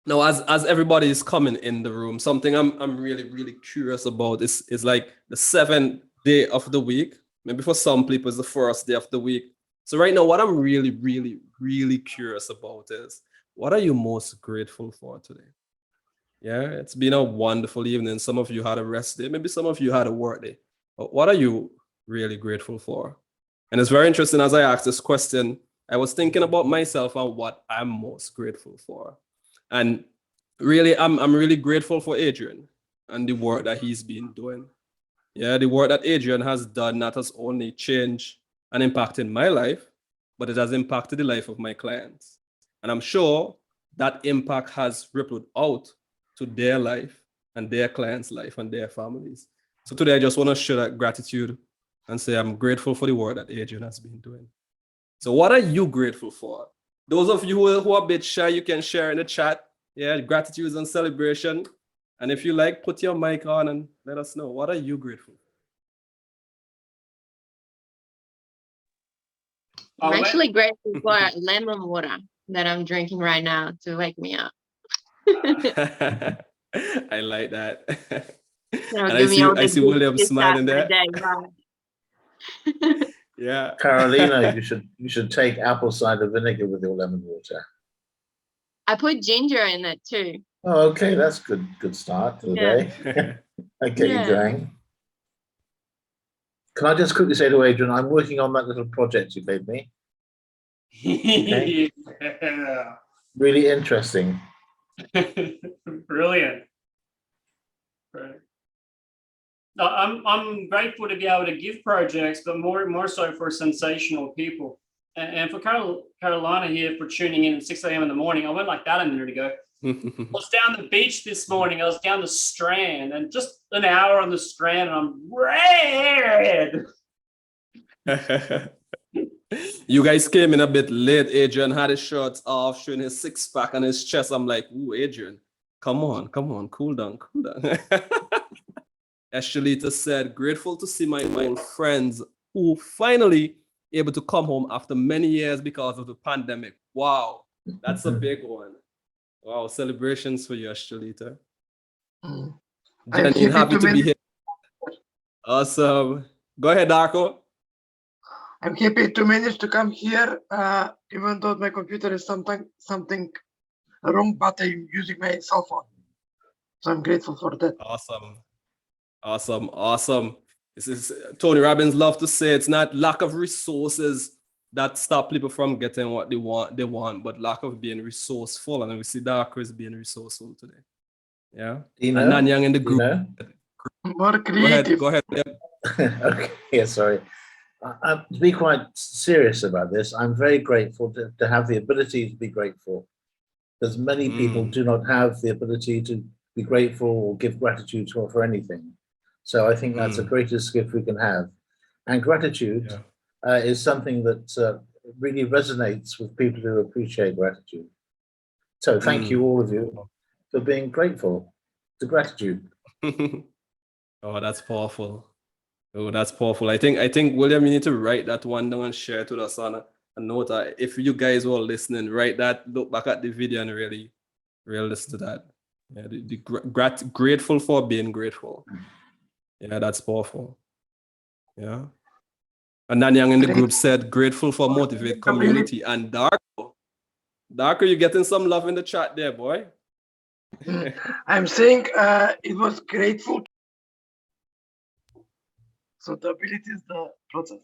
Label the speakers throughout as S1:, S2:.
S1: Now, as everybody is coming in the room, something I'm really curious about is like the seventh day of the week. Maybe for some people, it's the first day of the week. So right now, what I'm really curious about is, what are you most grateful for today? Yeah, it's been a wonderful evening. Some of you had a rest day, maybe some of you had a work day. But what are you really grateful for? And it's very interesting as I asked this question, I was thinking about myself and what I'm most grateful for. And really, I'm really grateful for Adrian and the work that he's been doing. Yeah, the work that Adrian has done not has only changed and impacted my life, but it has impacted the life of my clients. And I'm sure that impact has rippled out to their life and their clients' life and their families. So today I just want to show that gratitude and say I'm grateful for the work that Adrian has been doing. So what are you grateful for? Those of you who are a bit shy, you can share in the chat. Yeah, gratitude and celebration. And if you like, put your mic on and let us know. What are you grateful for?
S2: I'm actually grateful for lemon water that I'm drinking right now to wake me up.
S1: I like that.
S2: And I see
S1: William smiling there.
S2: Right.
S1: Yeah.
S3: Carolina, you should take apple cider vinegar with your lemon water.
S2: I put ginger in it too.
S3: Oh, okay, that's good start to the day. Okay, you going. Can I just quickly say to Adrian, I'm working on that little project you gave me. Okay.
S4: Yeah.
S3: Really interesting.
S4: Brilliant. Right. No, I'm grateful to be able to give projects, but more so for sensational people. And for Carolina here for tuning in at 6 a.m. in the morning, I went like that a minute ago. I was down the beach this morning. I was down the Strand, and just an hour on the Strand, and I'm red.
S1: You guys came in a bit late. Adrian had his shirts off, showing his six-pack and his chest. I'm like, ooh, Adrian, come on, cool down. As Shalita said, grateful to see my old friends who finally able to come home after many years because of the pandemic. Wow, that's a big one. Wow, celebrations for you, Shalita. Janine, happy to be here. Awesome. Go ahead, Darko.
S5: I'm happy 2 minutes to come here, even though my computer is something wrong, but I'm using my cell phone. So I'm grateful for that.
S1: Awesome. This is Tony Robbins love to say it's not lack of resources that stop people from getting what they want, but lack of being resourceful. And we see Darko is being resourceful today. Yeah. And Nanyang in the group.
S5: More creative.
S1: Go ahead.
S3: Okay, yeah, sorry. To be quite serious about this, I'm very grateful to have the ability to be grateful, because many people do not have the ability to be grateful or give gratitude for anything. So I think that's the greatest gift we can have. And gratitude is something that really resonates with people who appreciate gratitude. So thank you, all of you, for being grateful to gratitude.
S1: Oh, that's powerful. I think William, you need to write that one down and share it with us on a note. If you guys were listening, write that, look back at the video and really listen to that. Yeah, grateful for being grateful. Yeah, that's powerful. Yeah. And Nanyang in the group said, grateful for motivate community. And Darko, you getting some love in the chat there, boy.
S5: I'm saying it was grateful. So the ability is the process.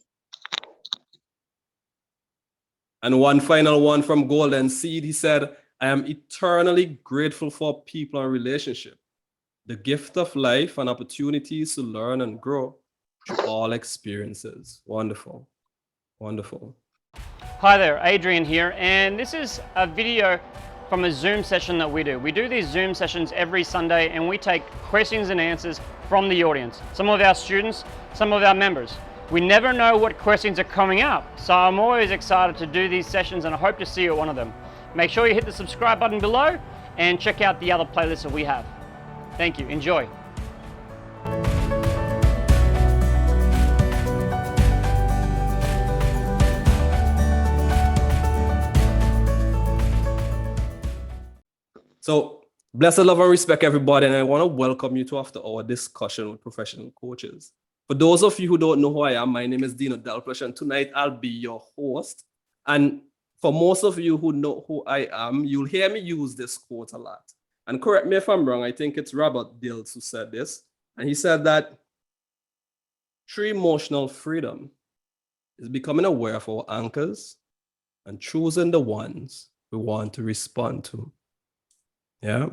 S1: And one final one from Golden Seed, he said, I am eternally grateful for people and relationship, the gift of life and opportunities to learn and grow through all experiences. Wonderful.
S6: Hi there, Adrian here, and this is a video from a Zoom session that we do. We do these Zoom sessions every Sunday, and we take questions and answers from the audience, some of our students, some of our members. We never know what questions are coming up, so I'm always excited to do these sessions, and I hope to see you at one of them. Make sure you hit the subscribe button below and check out the other playlists that we have. Thank you. Enjoy.
S1: So, blessed love and respect, everybody. And I want to welcome you to after our discussion with professional coaches. For those of you who don't know who I am, my name is Dino Dalplush, and tonight I'll be your host. And for most of you who know who I am, you'll hear me use this quote a lot. And correct me if I'm wrong, I think it's Robert Dilts who said this. And he said that true emotional freedom is becoming aware of our anchors and choosing the ones we want to respond to. Yeah.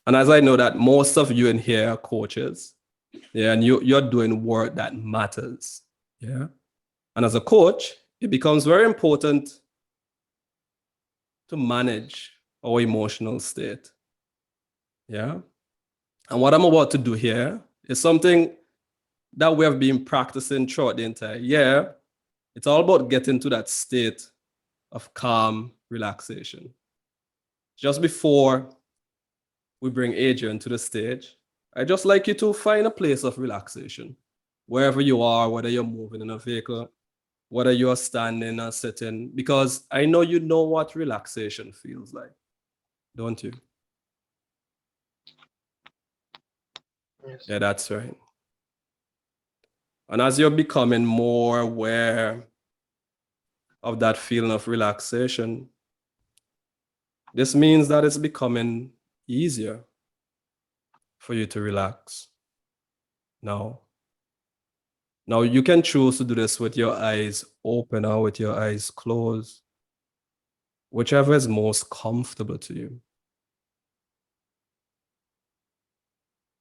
S1: And as I know that most of you in here are coaches, yeah, and you're doing work that matters. Yeah. And as a coach, it becomes very important to manage our emotional state. Yeah. And what I'm about to do here is something that we have been practicing throughout the entire year. It's all about getting to that state of calm relaxation. Just before we bring Adrian to the stage, I'd just like you to find a place of relaxation, wherever you are, whether you're moving in a vehicle, whether you're standing or sitting, because I know you know what relaxation feels like, don't you?
S5: Yes.
S1: Yeah, that's right. And as you're becoming more aware of that feeling of relaxation, this means that it's becoming easier for you to relax. Now, you can choose to do this with your eyes open or with your eyes closed, whichever is most comfortable to you.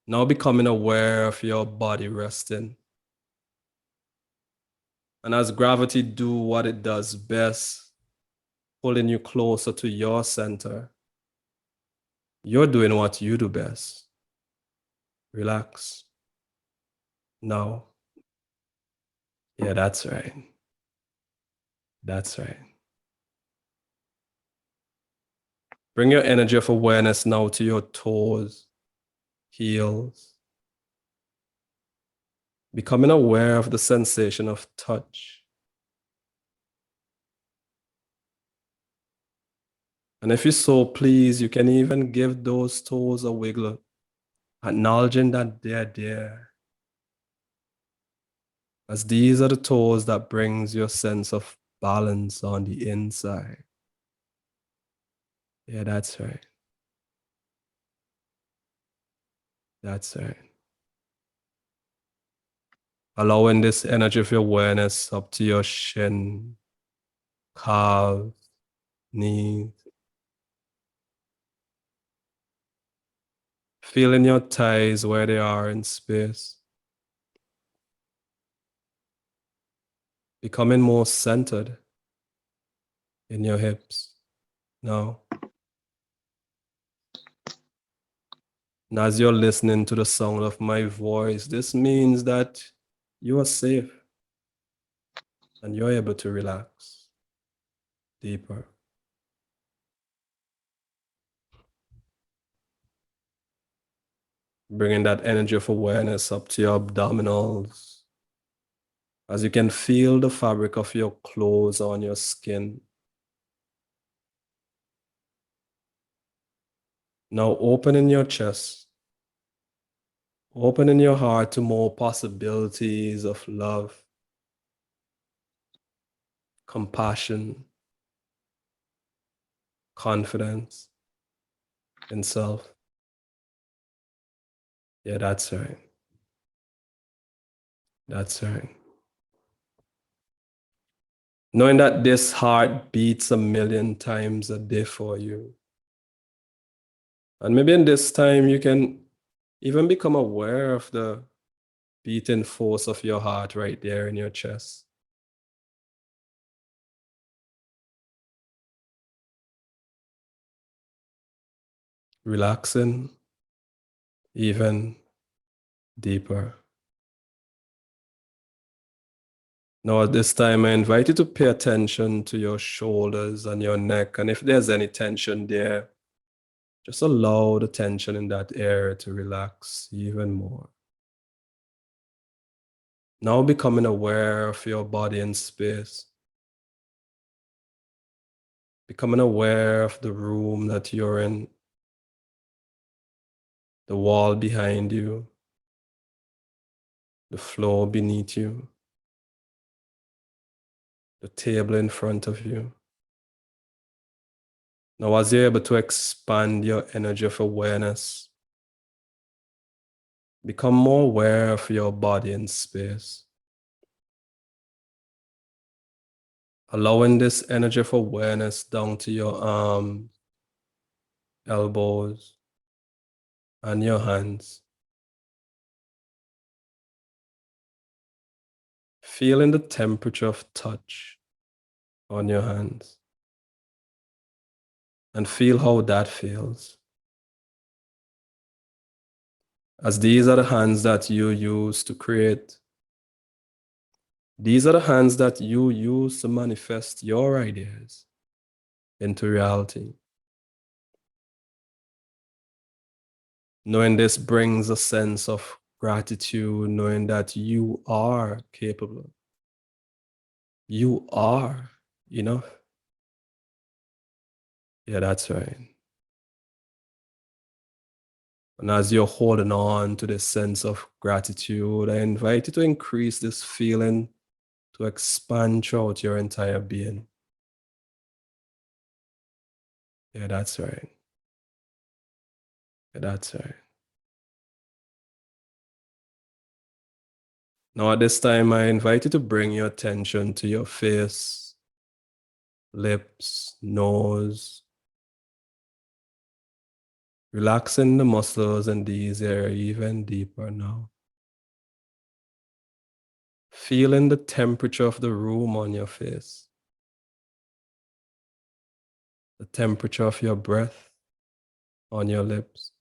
S1: Now becoming aware of your body resting. And as gravity do what it does best, pulling you closer to your center, you're doing what you do best. Relax. Now. Yeah, that's right. That's right. Bring your energy of awareness now to your toes, heels. Becoming aware of the sensation of touch. And if you so please, you can even give those toes a wiggle, acknowledging that they're there. As these are the toes that brings your sense of balance on the inside. Yeah, that's right. That's right. Allowing this energy of your awareness up to your shin, calves, knees. Feeling your thighs where they are in space. Becoming more centered in your hips now. And as you're listening to the sound of my voice, this means that you are safe and you're able to relax deeper. Bringing that energy of awareness up to your abdominals. As you can feel the fabric of your clothes on your skin. Now opening your chest. Opening your heart to more possibilities of love, compassion, confidence in self. Yeah, that's right. That's right. Knowing that this heart beats 1,000,000 times a day for you. And maybe in this time, you can even become aware of the beating force of your heart right there in your chest. Relaxing even deeper. Now at this time, I invite you to pay attention to your shoulders and your neck. And if there's any tension there, just allow the tension in that area to relax even more. Now becoming aware of your body and space. Becoming aware of the room that you're in. the wall behind you, the floor beneath you, the table in front of you. Now, as you're able to expand your energy of awareness, become more aware of your body and space. Allowing this energy of awareness down to your arms, elbows, and your hands. Feeling the temperature of touch on your hands. And feel how that feels. As these are the hands that you use to create. These are the hands that you use to manifest your ideas into reality. Knowing this brings a sense of gratitude, knowing that you are capable. You are enough. Yeah, that's right. And as you're holding on to this sense of gratitude, I invite you to increase this feeling to expand throughout your entire being. Yeah, that's right. Yeah, that's right. Now at this time, I invite you to bring your attention to your face, lips, nose, relaxing the muscles in these areas even deeper now. Feeling the temperature of the room on your face, the temperature of your breath on your lips,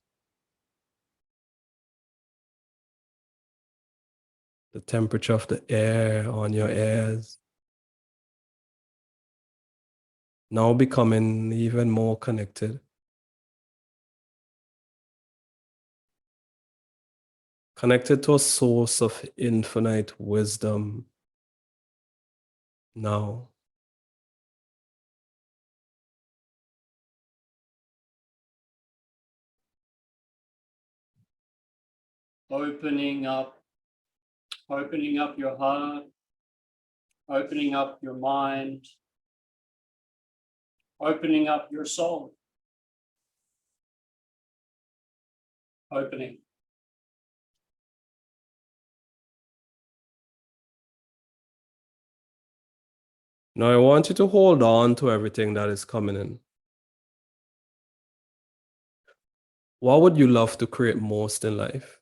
S1: the temperature of the air on your ears. Now becoming even more connected. Connected to a source of infinite wisdom now.
S4: Opening up your heart, opening up your mind, opening up your soul. Opening.
S1: Now I want you to hold on to everything that is coming in. What would you love to create most in life?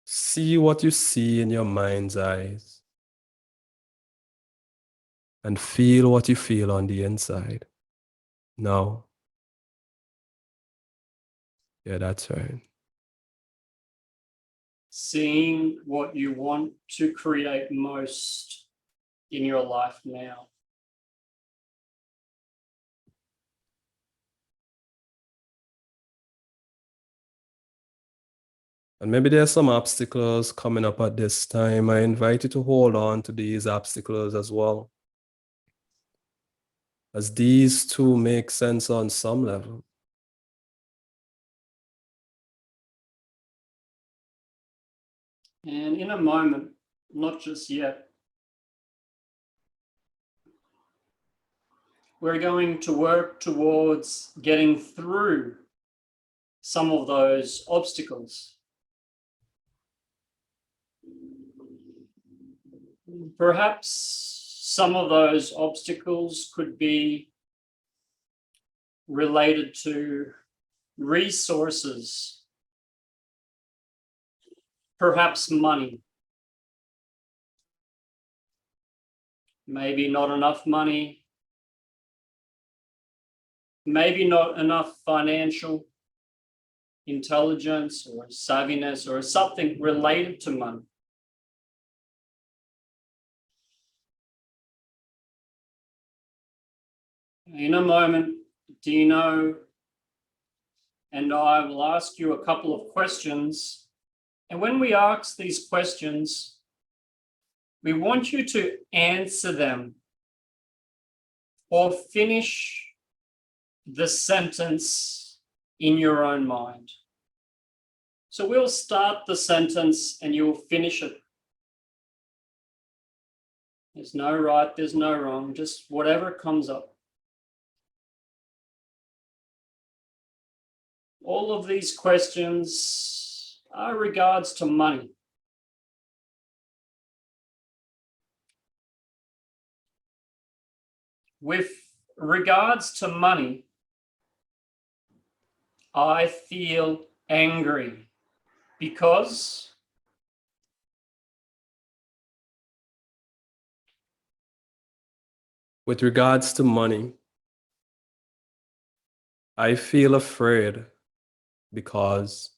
S1: See what you see in your mind's eyes. And feel what you feel on the inside. Now. Yeah, that's right.
S4: Seeing what you want to create most in your life now.
S1: And maybe there's some obstacles coming up at this time. I invite you to hold on to these obstacles as well. As these two make sense on some level.
S4: And in a moment, not just yet, we're going to work towards getting through some of those obstacles. Perhaps some of those obstacles could be related to resources, perhaps money. Maybe not enough money. Maybe not enough financial intelligence or savviness or something related to money. In a moment, Dino and I will ask you a couple of questions. And when we ask these questions, we want you to answer them or finish the sentence in your own mind. So we'll start the sentence and you'll finish it. There's no right, there's no wrong, just whatever comes up. All of these questions are regards to money. With regards to money, I feel angry because
S1: with regards to money, I feel afraid because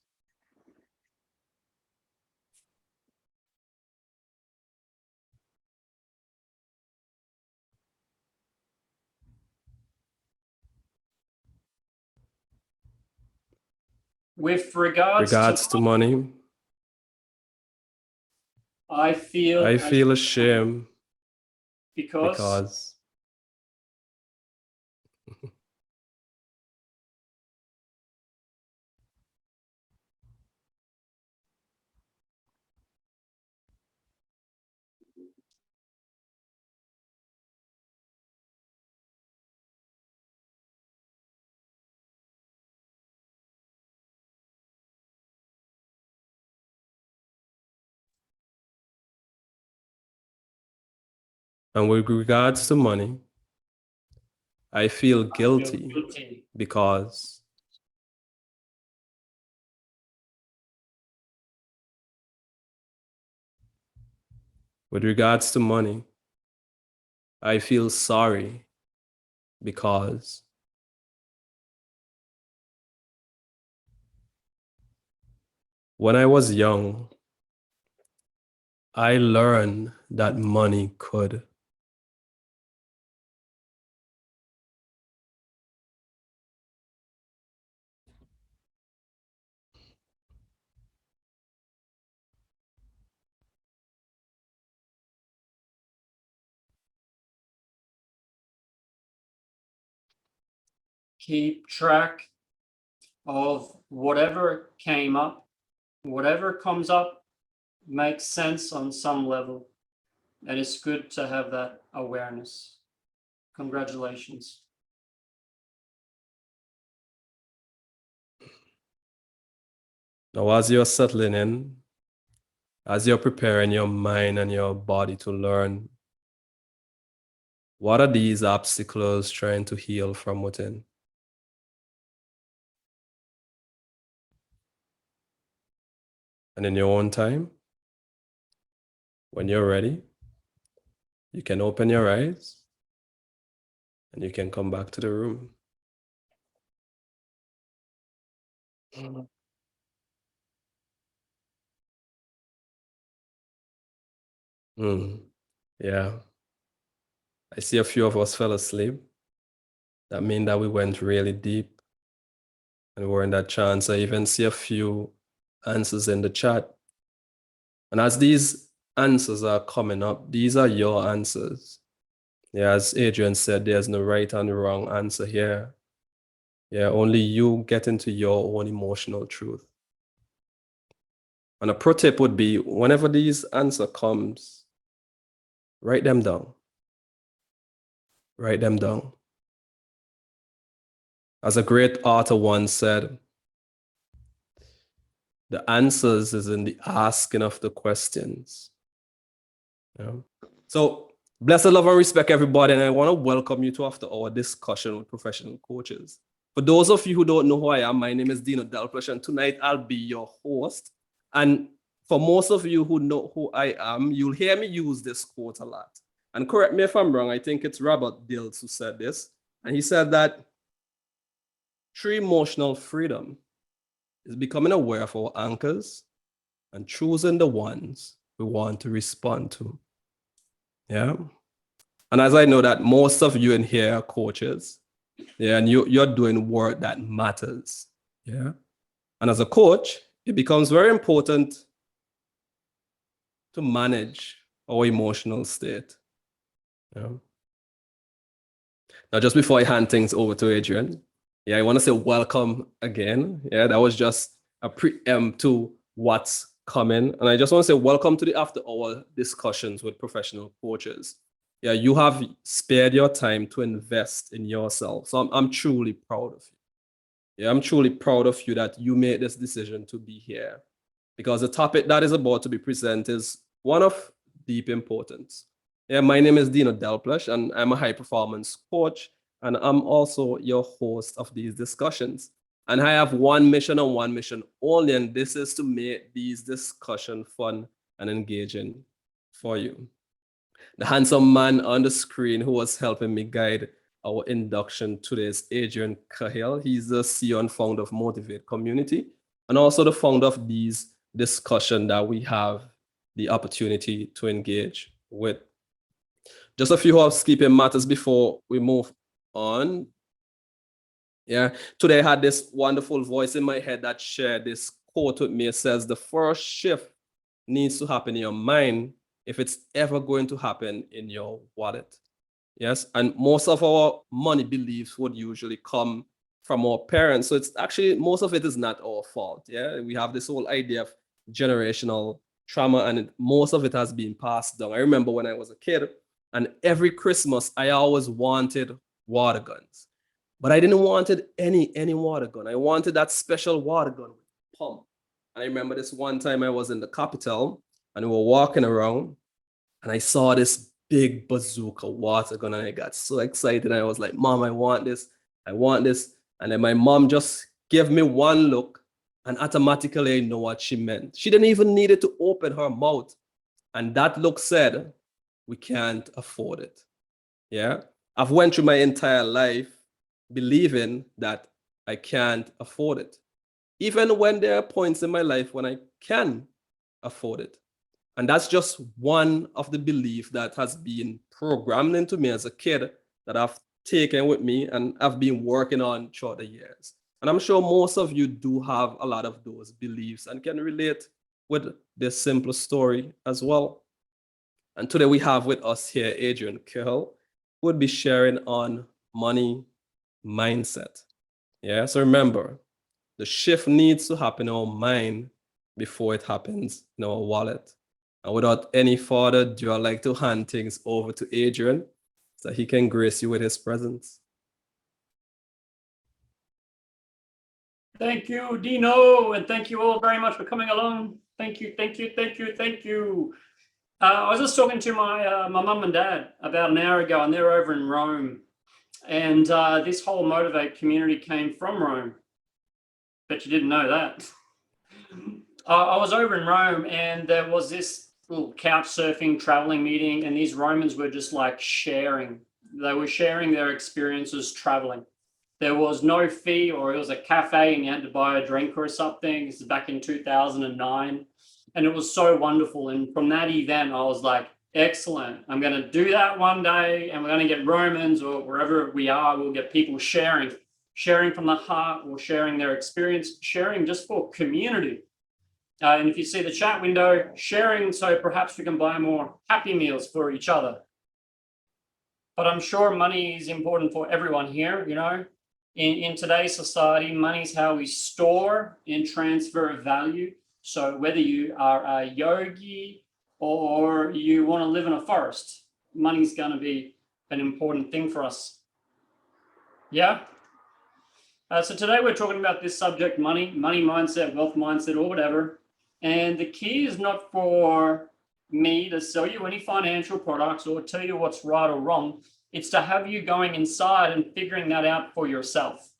S4: with regards
S1: to money,
S4: I feel
S1: ashamed because and with regards to money, I feel guilty because with regards to money, I feel sorry because when I was young, I learned that money could.
S4: keep track of whatever came up, whatever comes up makes sense on some level. And it's good to have that awareness. Congratulations.
S1: Now, as you're settling in, as you're preparing your mind and your body to learn, what are these obstacles trying to heal from within? And in your own time, when you're ready, you can open your eyes and you can come back to the room. Yeah. I see a few of us fell asleep. That means that we went really deep and we're in that trance. I even see a few answers in the chat. And as these answers are coming up, these are your answers. Yeah, as Adrian said, there's no right and wrong answer here. Yeah, only you get into your own emotional truth. And a pro tip would be, whenever these answer comes, write them down. Write them down. As a great author once said, the answers is in the asking of the questions. Yeah. So, blessed love and respect, everybody, and I want to welcome you to After Our Discussion with Professional Coaches. For those of you who don't know who I am, my name is Dino Dalplush, and tonight I'll be your host. And for most of you who know who I am, you'll hear me use this quote a lot. And correct me if I'm wrong, I think it's Robert Dilts who said this. And he said that true emotional freedom is becoming aware of our anchors and choosing the ones we want to respond to. Yeah. And as I know that most of you in here are coaches, yeah, and you're doing work that matters. Yeah. And as a coach, it becomes very important to manage our emotional state. Yeah. Now, just before I hand things over to Adrian, Yeah, I want to say welcome again. Yeah, that was just a preempt to what's coming. And I just want to say welcome to the after hour discussions with professional coaches. Yeah, you have spared your time to invest in yourself. So I'm truly proud of you. Yeah, I'm truly proud of you that you made this decision to be here, because the topic that is about to be presented is one of deep importance. Yeah, my name is Dino Delplesh, and I'm a high performance coach, and I'm also your host of these discussions. And I have one mission and one mission only, and this is to make these discussions fun and engaging for you. The handsome man on the screen who was helping me guide our induction today is Adrian Cahill. He's the CEO and founder of Motivate Community, and also the founder of these discussions that we have the opportunity to engage with. Just a few housekeeping matters before we move on. Yeah, today I had this wonderful voice in my head that shared this quote with me. It says, the first shift needs to happen in your mind if it's ever going to happen in your wallet. Yes, and most of our money beliefs would usually come from our parents. So it's actually, most of it is not our fault. Yeah, we have this whole idea of generational trauma, and most of it has been passed down. I remember when I was a kid, and every Christmas I always wanted water guns, but I didn't wanted any water gun. I wanted that special water gun with pump. And I remember this one time I was in the capital and we were walking around, and I saw this big bazooka water gun, and I got so excited. I was like, Mom, I want this. I want this. And then my mom just gave me one look, and automatically I know what she meant. She didn't even need it to open her mouth. And that look said, we can't afford it. Yeah. I've went through my entire life believing that I can't afford it, even when there are points in my life when I can afford it. And that's just one of the beliefs that has been programmed into me as a kid that I've taken with me and I've been working on throughout the years. And I'm sure most of you do have a lot of those beliefs and can relate with this simple story as well. And today we have with us here Adrian Cahill, who would be sharing on money mindset. Yeah, so remember, the shift needs to happen in our mind before it happens in our wallet. And without any further ado, I'd like to hand things over to Adrian so he can grace you with his presence.
S4: Thank you, Dino, and thank you all very much for coming along. Thank you, thank you, thank you, thank you. I was just talking to my mum and dad about an hour ago, and they're over in Rome. And this whole Motivate community came from Rome. Bet you didn't know that. I was over in Rome, and there was this little couch surfing traveling meeting, and these Romans were just like sharing. They were sharing their experiences traveling. There was no fee, or it was a cafe and you had to buy a drink or something. This is back in 2009. And it was so wonderful. And from that event, I was like, excellent. I'm going to do that one day, and we're going to get Romans, or wherever we are, we'll get people sharing from the heart, or sharing their experience, sharing just for community. And if you see the chat window, sharing so perhaps we can buy more Happy Meals for each other. But I'm sure money is important for everyone here. You know, in today's society, money is how we store and transfer value. So whether you are a yogi or you want to live in a forest, money's going to be an important thing for us. Yeah. So today we're talking about this subject, money mindset, wealth mindset, or whatever. And the key is not for me to sell you any financial products or tell you what's right or wrong. It's to have you going inside and figuring that out for yourself.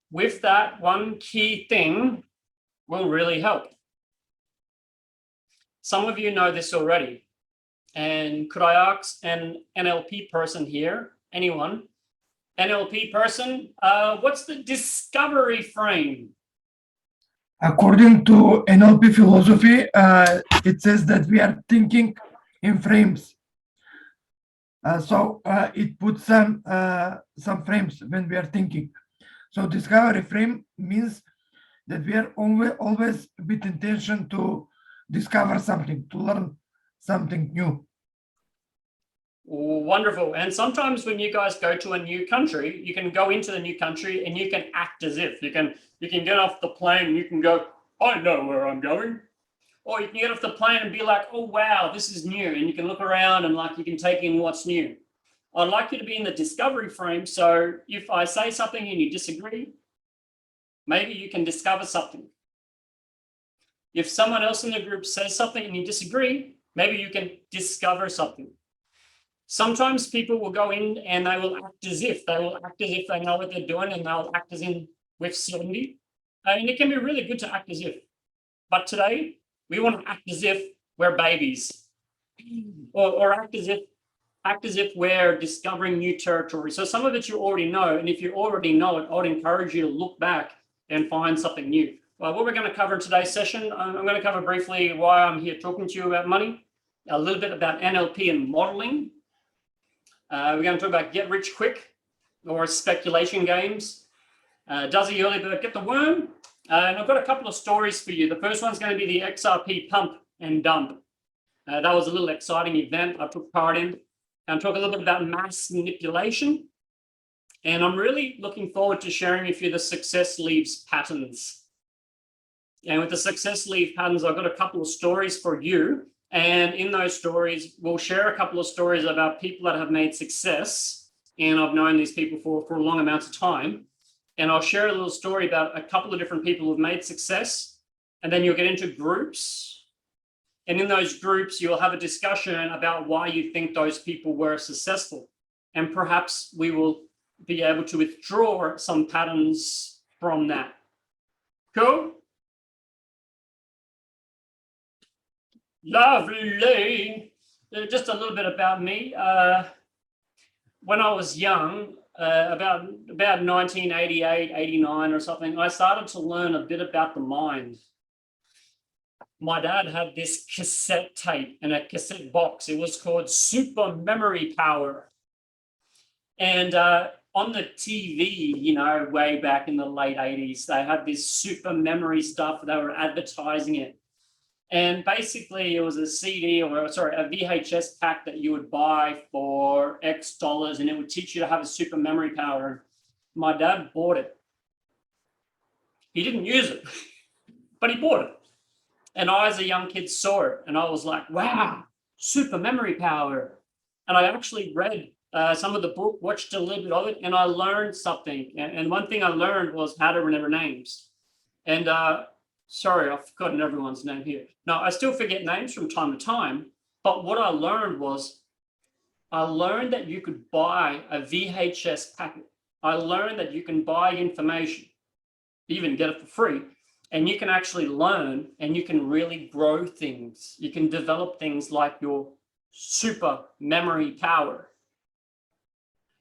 S4: With that, one key thing will really help. Some of you know this already. And could I ask an NLP person here, anyone, NLP person, what's the discovery frame?
S5: According to NLP philosophy, it says that we are thinking in frames. So it puts some frames when we are thinking. So discovery frame means that we are always with intention to discover something, to learn something new.
S4: Wonderful. And sometimes when you guys go to a new country, you can go into the new country and you can act as if you can get off the plane and you can go, I know where I'm going. Or you can get off the plane and be like, oh, wow, this is new. And you can look around and like you can take in what's new. I'd like you to be in the discovery frame. So if I say something and you disagree, maybe you can discover something. If someone else in the group says something and you disagree, maybe you can discover something. Sometimes people will go in and they will act as if they know what they're doing, and they'll act as in with certainty. And it can be really good to act as if. But today, we want to act as if we're babies, or act as if we're discovering new territory. So some of it you already know, and if you already know it, I would encourage you to look back and find something new. Well, what we're going to cover in today's session, I'm going to cover briefly why I'm here talking to you about money, a little bit about NLP and modeling. We're going to talk about get rich quick or speculation games. Does the early bird get the worm? And I've got a couple of stories for you. The first one's going to be the XRP pump and dump. That was a little exciting event I took part in. And talk a little bit about mass manipulation. And I'm really looking forward to sharing with you the success leaves patterns. And with the success leave patterns, I've got a couple of stories for you. And in those stories, we'll share a couple of stories about people that have made success. And I've known these people for long amounts of time. And I'll share a little story about a couple of different people who've made success. And then you'll get into groups. And in those groups, you'll have a discussion about why you think those people were successful. And perhaps we will be able to withdraw some patterns from that. Cool? Lovely. Just a little bit about me. When I was young, about 1988, 89 or something, I started to learn a bit about the mind. My dad had this cassette tape and a cassette box. It was called Super Memory Power. And on the TV, you know, way back in the late 80s, they had this super memory stuff. They were advertising it. And basically, it was a CD a VHS pack that you would buy for X dollars, and it would teach you to have a super memory power. My dad bought it. He didn't use it, but he bought it. And I, as a young kid, saw it, and I was like, wow, super memory power. And I actually read some of the book, watched a little bit of it, and I learned something. And one thing I learned was how to remember names. And sorry, I've forgotten everyone's name here. Now, I still forget names from time to time, but what I learned was, I learned that you could buy a VHS packet. I learned that you can buy information, even get it for free, and you can actually learn and you can really grow things. You can develop things like your super memory power.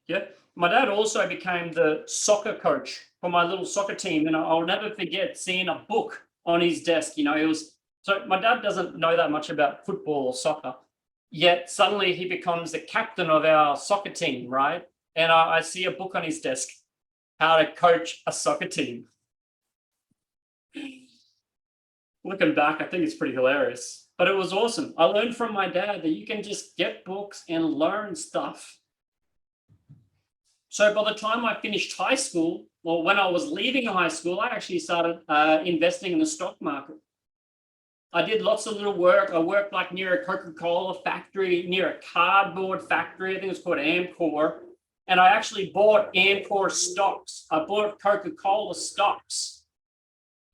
S4: Yeah. My dad also became the soccer coach for my little soccer team, and I'll never forget seeing a book on his desk. You know, it was, so my dad doesn't know that much about football or soccer, yet suddenly he becomes the captain of our soccer team, right? And I see a book on his desk, how to coach a soccer team. Looking back, I think it's pretty hilarious, but it was awesome. I learned from my dad that you can just get books and learn stuff. So by the time I finished high school, or when I was leaving high school, I actually started investing in the stock market. I did lots of little work. I worked like near a Coca-Cola factory, near a cardboard factory. I think it's called Amcor. And I actually bought Amcor stocks. I bought Coca-Cola stocks.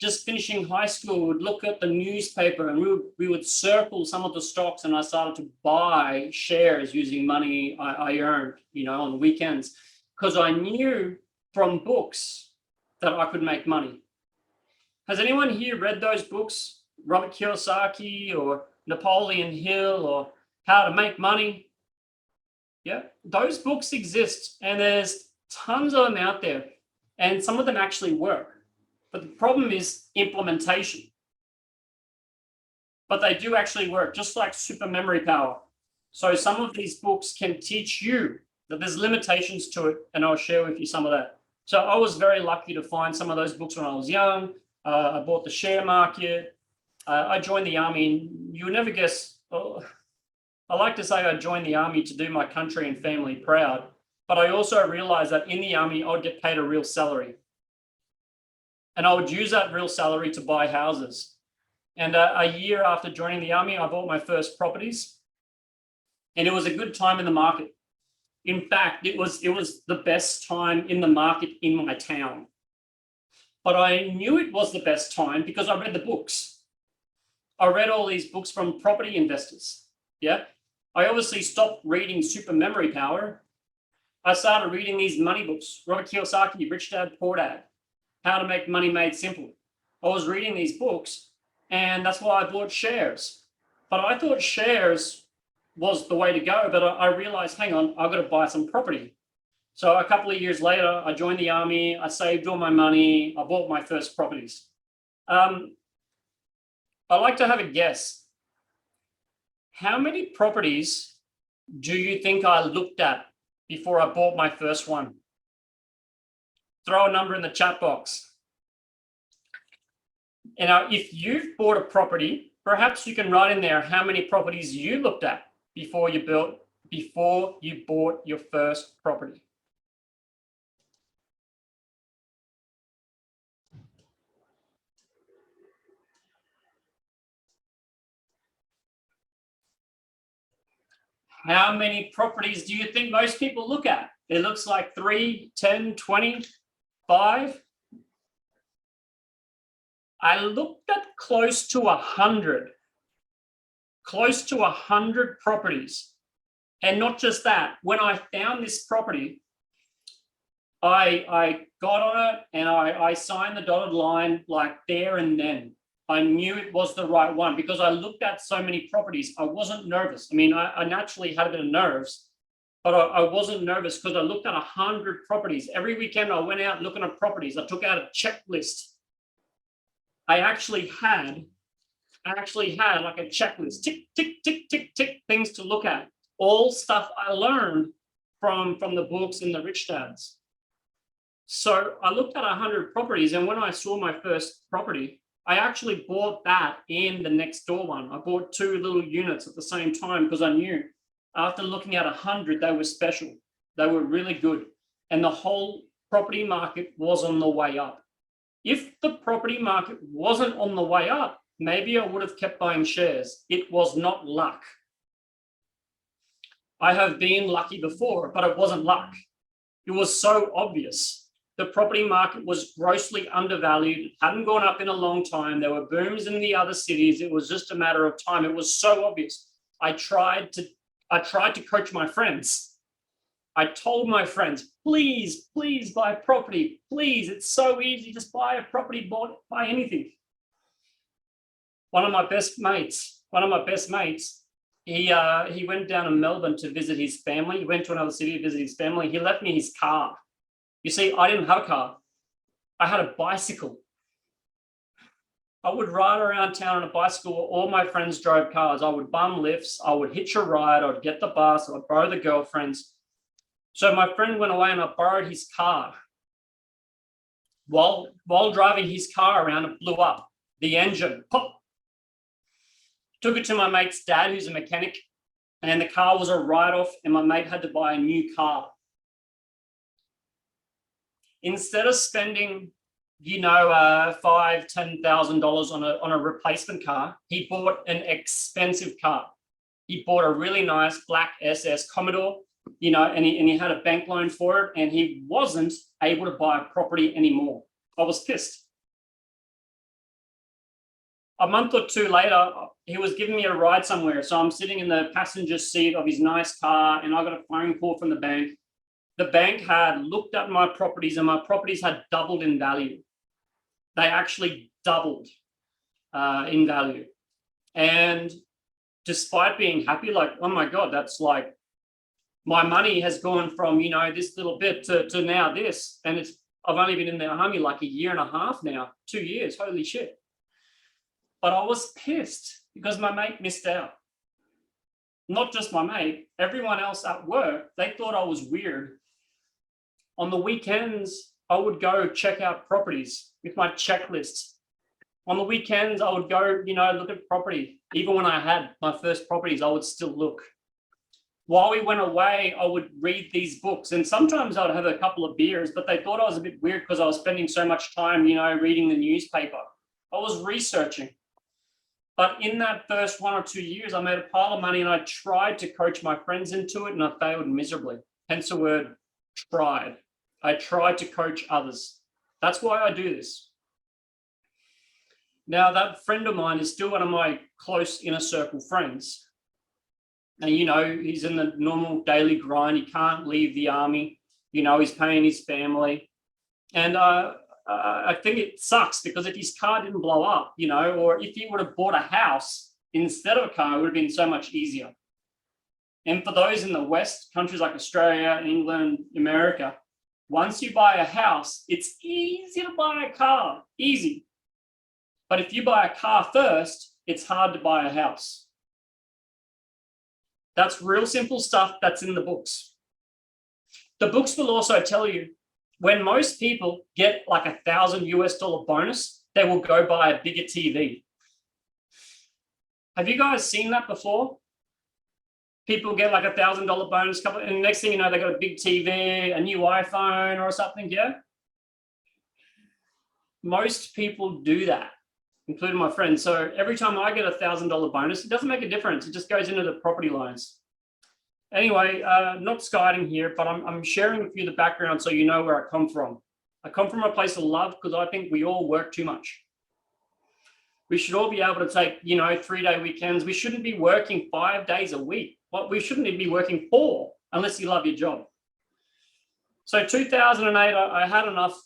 S4: Just finishing high school, we would look at the newspaper and we would circle some of the stocks, and I started to buy shares using money I earned, you know, on the weekends, because I knew from books that I could make money. Has anyone here read those books? Robert Kiyosaki or Napoleon Hill or How to Make Money? Yeah, those books exist, and there's tons of them out there, and some of them actually work. But the problem is implementation. But they do actually work, just like super memory power. So some of these books can teach you that there's limitations to it, and I'll share with you some of that. So I was very lucky to find some of those books when I was young. I bought the share market. I joined the army, and you would never guess, I like to say I joined the army to do my country and family proud, but I also realized that in the army, I would get paid a real salary. And I would use that real salary to buy houses. And a year after joining the army, I bought my first properties. And it was a good time in the market. In fact, it was the best time in the market in my town. But I knew it was the best time because I read the books. I read all these books from property investors. Yeah. I obviously stopped reading Super Memory Power. I started reading these money books, Robert Kiyosaki, Rich Dad, Poor Dad, How to Make Money Made Simple. I was reading these books, and that's why I bought shares. But I thought shares was the way to go, but I realized, hang on, I've got to buy some property. So a couple of years later, I joined the army, I saved all my money, I bought my first properties. I'd like to have a guess. How many properties do you think I looked at before I bought my first one? Throw a number in the chat box. You know, if you've bought a property, perhaps you can write in there how many properties you looked at before you bought your first property. How many properties do you think most people look at? It looks like 3, 10, 20, 5. I looked at close to 100. Close to 100 properties. And not just that, when I found this property, I got on it and I signed the dotted line like there and then. I knew it was the right one because I looked at so many properties. I wasn't nervous. I mean, I naturally had a bit of nerves, but I wasn't nervous because I looked at 100 properties. Every weekend I went out looking at properties. I took out a checklist. I actually had like a checklist, tick, tick, tick, tick, tick, things to look at. All stuff I learned from the books and the rich dads. So I looked at 100 properties, and when I saw my first property, I actually bought that in the next door one. I bought 2 little units at the same time because I knew after looking at 100, they were special. They were really good. And the whole property market was on the way up. If the property market wasn't on the way up, maybe I would have kept buying shares. It was not luck. I have been lucky before, but it wasn't luck. It was so obvious. The property market was grossly undervalued. It hadn't gone up in a long time. There were booms in the other cities. It was just a matter of time. It was so obvious. I tried to coach my friends. I told my friends, please, please buy property. Please, it's so easy. Just buy a property, buy anything. One of my best mates, he went down to Melbourne to visit his family. He went to another city to visit his family. He left me his car. You see, I didn't have a car. I had a bicycle. I would ride around town on a bicycle. All my friends drove cars. I would bum lifts. I would hitch a ride. I'd get the bus. I'd borrow the girlfriends. So my friend went away and I borrowed his car. While driving his car around, it blew up. The engine, pop. Took it to my mate's dad, who's a mechanic, and the car was a write-off, and my mate had to buy a new car. Instead of spending, $5,000-$10,000 on a replacement car, he bought an expensive car. He bought a really nice black SS Commodore, and he had a bank loan for it, and he wasn't able to buy a property anymore. I was pissed. A month or 2 later, he was giving me a ride somewhere. So I'm sitting in the passenger seat of his nice car, and I got a phone call from the bank. The bank had looked at my properties, and my properties had doubled in value. They actually doubled in value. And despite being happy, like, oh my God, that's like, my money has gone from, this little bit to now this. And I've only been in the army like 1.5 years now, 2 years, holy shit. But I was pissed because my mate missed out. Not just my mate, everyone else at work, they thought I was weird. On the weekends, I would go check out properties with my checklists. On the weekends, I would go, look at property. Even when I had my first properties, I would still look. while we went away, I would read these books, and sometimes I'd have a couple of beers, but they thought I was a bit weird because I was spending so much time, reading the newspaper. I was researching. But in that first 1 or 2 years, I made a pile of money, and I tried to coach my friends into it, and I failed miserably. Hence the word tried. I tried to coach others. That's why I do this. Now, that friend of mine is still one of my close inner circle friends. And, he's in the normal daily grind. He can't leave the army. He's paying his family. And I think it sucks because if his car didn't blow up, or if he would have bought a house instead of a car, it would have been so much easier. And for those in the West, countries like Australia, England, America, once you buy a house, it's easy to buy a car, easy. But if you buy a car first, it's hard to buy a house. That's real simple stuff that's in the books. The books will also tell you when most people get like $1,000 bonus, they will go buy a bigger TV. Have you guys seen that before? People get like $1,000 bonus, and next thing you know, they got a big TV, a new iPhone or something, yeah? Most people do that, including my friends. So every time I get a $1,000 bonus, it doesn't make a difference. It just goes into the property loans. Anyway, not skyding here, but I'm sharing with you the background so you know where I come from. I come from a place of love because I think we all work too much. We should all be able to take, 3-day weekends. We shouldn't be working 5 days a week. Well, we shouldn't even be working 4 unless you love your job. So 2008, I had enough.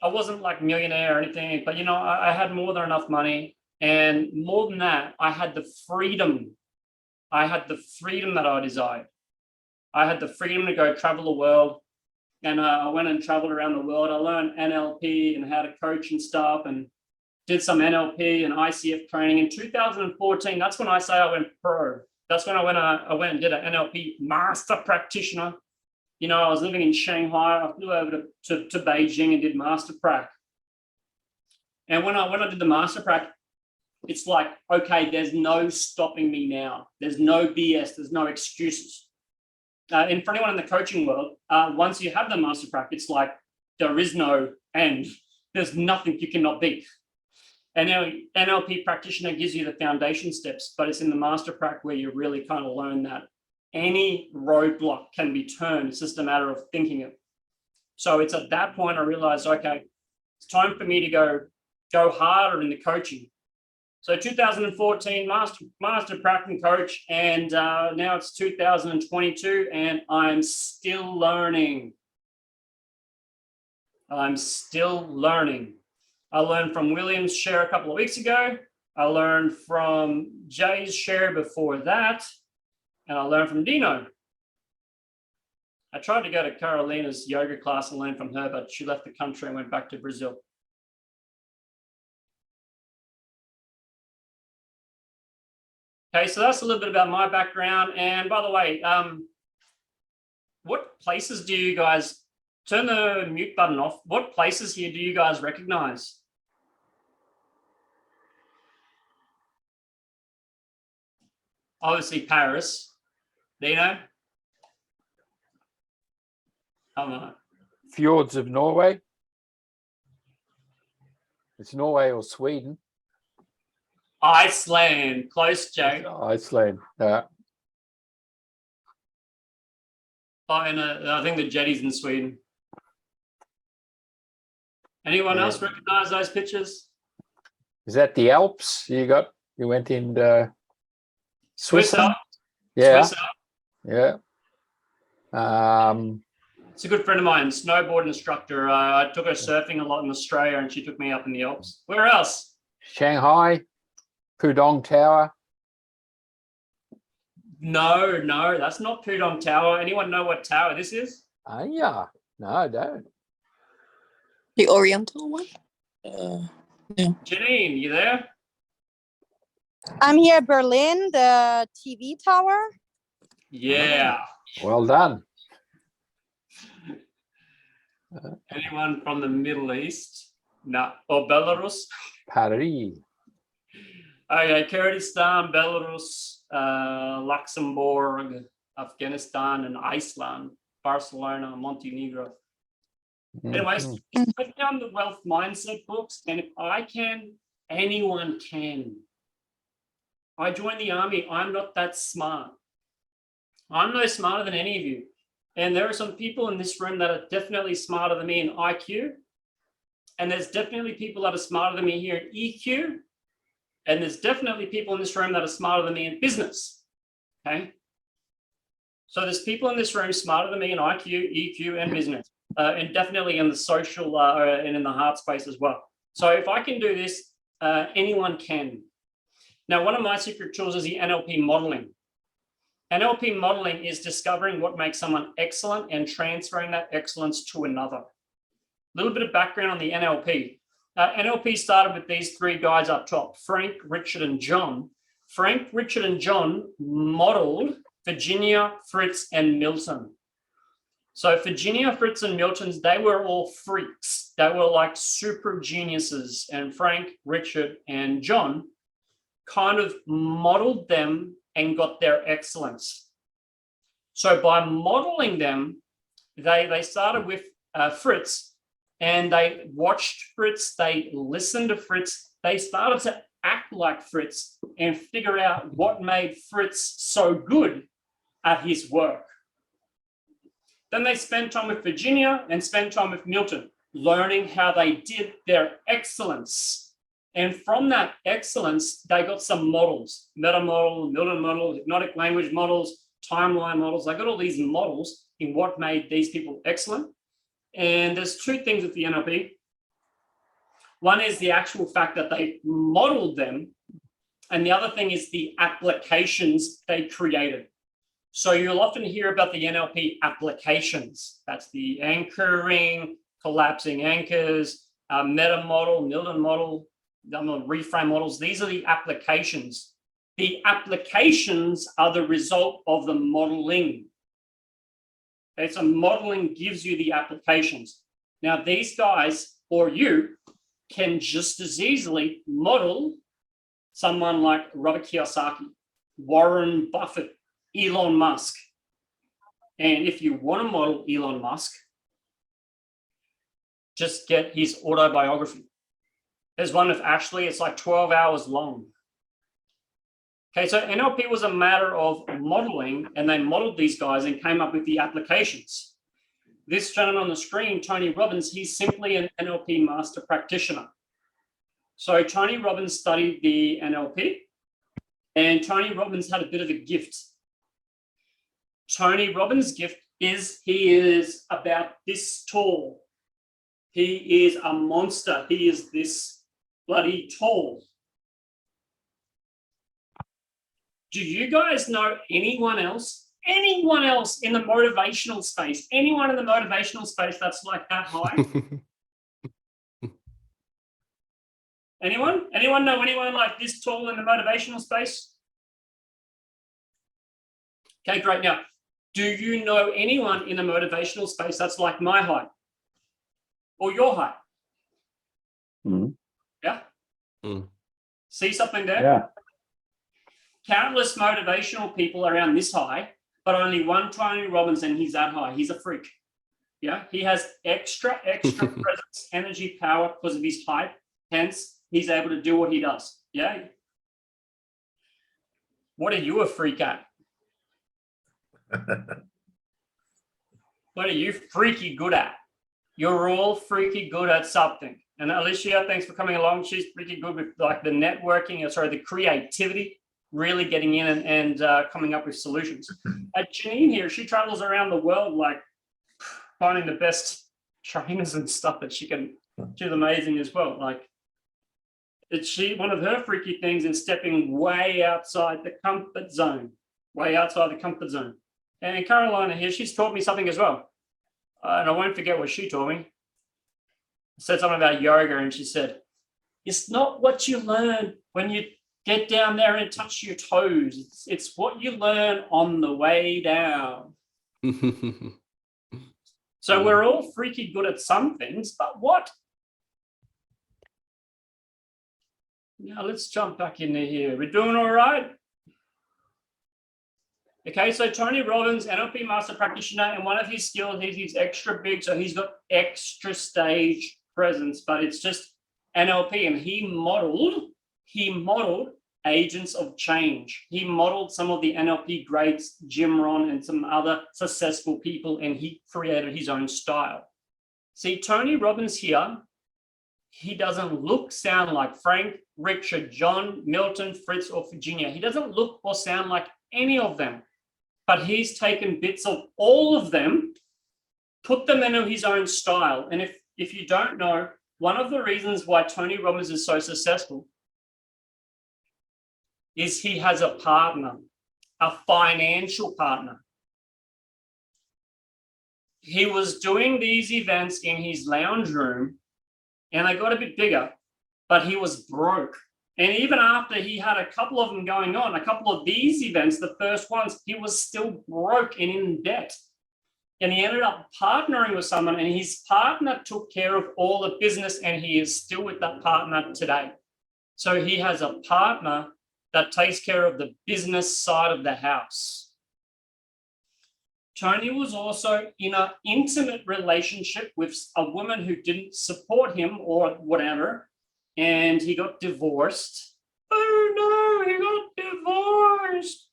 S4: I wasn't like millionaire or anything, but I had more than enough money. And more than that, I had the freedom. I had the freedom that I desired. I had the freedom to go travel the world. And I went and traveled around the world. I learned NLP and how to coach and stuff, and did some NLP and ICF training. In 2014, that's when I say I went pro. That's when I went and did an NLP master practitioner. I was living in Shanghai. I flew over to Beijing and did master prac. And when I did the master prac, it's like, okay, there's no stopping me now. There's no BS. There's no excuses. And for anyone in the coaching world, once you have the master prac, it's like there is no end. There's nothing you cannot beat. And now NLP practitioner gives you the foundation steps, but it's in the master prac where you really kind of learn that any roadblock can be turned. It's just a matter of thinking it. So it's at that point I realized, okay, it's time for me to go harder in the coaching. So 2014, master prac and coach, and now it's 2022, and I'm still learning. I'm still learning. I learned from William's share a couple of weeks ago. I learned from Jay's share before that. And I learned from Dino. I tried to go to Carolina's yoga class and learn from her, but she left the country and went back to Brazil. Okay, so that's a little bit about my background. And by the way, what places do you guys, turn the mute button off, what places here do you guys recognize? Obviously Paris. Dino? Come on.
S7: Fjords of Norway. It's Norway or Sweden.
S4: Iceland. Close, Jay.
S7: Iceland. Yeah.
S4: Oh, and I think the jetty's in Sweden. Anyone else recognize those pictures?
S7: Is that the Alps? You went in
S4: Swiss
S7: Switzerland?
S4: Alps.
S7: Yeah.
S4: Swiss Alps.
S7: Yeah.
S4: It's a good friend of mine, snowboard instructor. I took her surfing a lot in Australia, and she took me up in the Alps. Where else?
S7: Shanghai, Pudong Tower.
S4: No, that's not Pudong Tower. Anyone know what tower this is?
S7: Yeah. No, I don't.
S8: The Oriental one?
S4: Janine, you there?
S9: I'm here, Berlin, the TV tower.
S4: Yeah.
S7: Well done.
S4: Anyone from the Middle East? No. Or Belarus?
S7: Paris.
S4: Okay, Kurdistan, Belarus, Luxembourg, Afghanistan and Iceland, Barcelona, Montenegro. Anyways, just put down the wealth mindset books, and if I can, anyone can. I joined the army. I'm not that smart. I'm no smarter than any of you. And there are some people in this room that are definitely smarter than me in IQ. And there's definitely people that are smarter than me here in EQ. And there's definitely people in this room that are smarter than me in business. Okay. So there's people in this room smarter than me in IQ, EQ, and business. And definitely in the social and in the heart space as well. So if I can do this, anyone can. Now, one of my secret tools is the NLP modeling. NLP modeling is discovering what makes someone excellent and transferring that excellence to another. A little bit of background on the NLP. NLP started with these three guys up top, Frank, Richard, and John. Frank, Richard, and John modeled Virginia, Fritz, and Milton. So Virginia, Fritz, and Milton's, they were all freaks. They were like super geniuses. And Frank, Richard, and John kind of modeled them and got their excellence. So by modeling them, they started with Fritz, and they watched Fritz, they listened to Fritz, they started to act like Fritz and figure out what made Fritz so good at his work. Then they spent time with Virginia and spent time with Milton, learning how they did their excellence. And from that excellence, they got some models, meta model, Milton model, hypnotic language models, timeline models. They got all these models in what made these people excellent. And there's two things with the NLP. One is the actual fact that they modeled them. And the other thing is the applications they created. So you'll often hear about the NLP applications. That's the anchoring, collapsing anchors, meta model, Milton model, reframe models. These are the applications. The applications are the result of the modeling. Okay, so modeling gives you the applications. Now, these guys or you can just as easily model someone like Robert Kiyosaki, Warren Buffett, Elon Musk. And if you want to model Elon Musk, just get his autobiography. There's one of actually, it's like 12 hours long. Okay, so NLP was a matter of modeling, and they modeled these guys and came up with the applications. This gentleman on the screen, Tony Robbins, he's simply an NLP master practitioner. So Tony Robbins studied the NLP, and Tony Robbins had a bit of a gift. Tony Robbins' gift is he is about this tall. He is a monster. He is this bloody tall. Do you guys know anyone else in the motivational space? Anyone in the motivational space that's like that high? Anyone? Anyone know anyone like this tall in the motivational space? Okay, great. Now, do you know anyone in the motivational space that's like my height or your height?
S7: Mm.
S4: Yeah?
S1: Mm.
S4: See something there?
S7: Yeah.
S4: Countless motivational people around this high, but only one Tony Robbins, and he's that high. He's a freak. Yeah, he has extra presence, energy, power because of his height. Hence, he's able to do what he does. Yeah. What are you a freak at? What are you freaky good at? You're all freaky good at something. And Alicia, thanks for coming along. She's pretty good with like the networking, the creativity. Really getting in and coming up with solutions. Janine here, she travels around the world like finding the best trainers and stuff that she can. She's amazing as well. Like one of her freaky things is stepping way outside the comfort zone, And Carolina here, she's taught me something as well. And I won't forget what she taught me. I said something about yoga, and she said, it's not what you learn when you get down there and touch your toes. It's what you learn on the way down. So we're all freaky good at some things, but what? Now let's jump back in here. We're doing all right? Okay, so Tony Robbins, NLP master practitioner, and one of his skills is he's extra big, so he's got extra stage presence, but it's just NLP, and he modeled agents of change. He modeled some of the NLP greats, Jim Rohn and some other successful people, and he created his own style. See, Tony Robbins here, he doesn't look, sound like Frank, Richard, John, Milton, Fritz, or Virginia. He doesn't look or sound like any of them, but he's taken bits of all of them, put them into his own style. And if you don't know, one of the reasons why Tony Robbins is so successful is he has a partner, a financial partner. He was doing these events in his lounge room, and they got a bit bigger, but he was broke. And even after he had a couple of them going on, a couple of these events, the first ones, he was still broke and in debt. And he ended up partnering with someone, and his partner took care of all the business, and he is still with that partner today. So he has a partner that takes care of the business side of the house. Tony was also in an intimate relationship with a woman who didn't support him or whatever, and he got divorced. Oh no, he got divorced.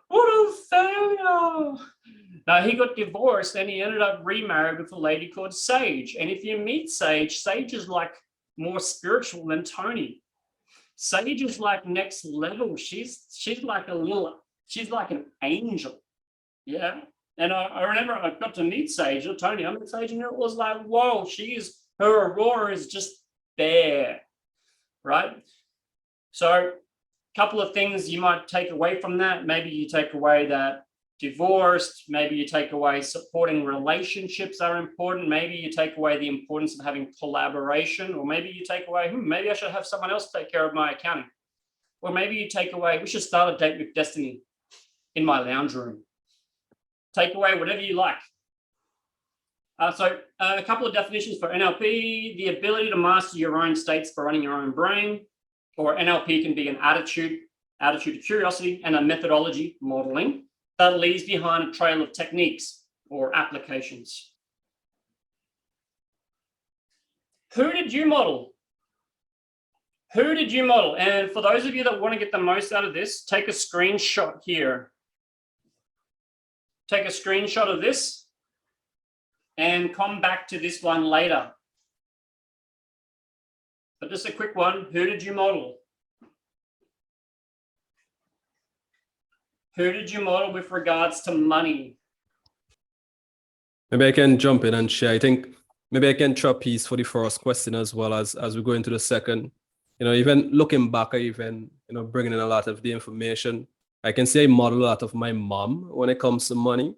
S4: What a failure. Now he got divorced and he ended up remarried with a lady called Sage. And if you meet Sage, Sage is like more spiritual than Tony. Sage is like next level. She's like she's like an angel. Yeah. And I remember I got to meet Sage, or Tony, I met Sage, and it was like, whoa, her aurora is just there, right? So a couple of things you might take away from that. Maybe you take away that divorced, maybe you take away supporting relationships are important, maybe you take away the importance of having collaboration, or maybe you take away, maybe I should have someone else take care of my accounting. Or maybe you take away, we should start a date with destiny in my lounge room. Take away whatever you like. So a couple of definitions for NLP: the ability to master your own states by running your own brain, or NLP can be an attitude of curiosity, and a methodology, modeling, that leaves behind a trail of techniques or applications. Who did you model? Who did you model? And for those of you that want to get the most out of this, take a screenshot here. Take a screenshot of this and come back to this one later. But just a quick one, who did you model? Who did you model with regards to money?
S1: Maybe I can jump in and share. I think maybe I can throw a piece for the first question as well as we go into the second. Even looking back, I even, bringing in a lot of the information. I can say I model a lot of my mom when it comes to money.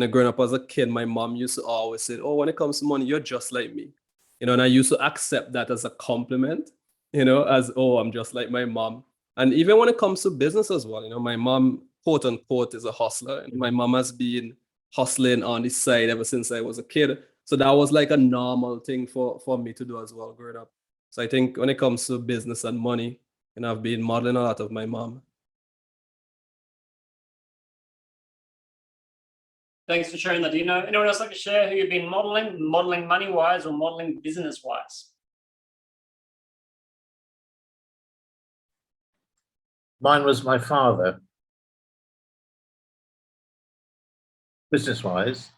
S1: Growing up as a kid, my mom used to always say, oh, when it comes to money, you're just like me. And I used to accept that as a compliment, as, oh, I'm just like my mom. And even when it comes to business as well, my mom, quote unquote, is a hustler. And my mom has been hustling on the side ever since I was a kid. So that was like a normal thing for me to do as well growing up. So I think when it comes to business and money, I've been modeling a lot of my mom.
S4: Thanks for sharing that. Do you know anyone else like to share who you've been modeling money-wise or modeling business-wise?
S3: Mine was my father. Business-wise,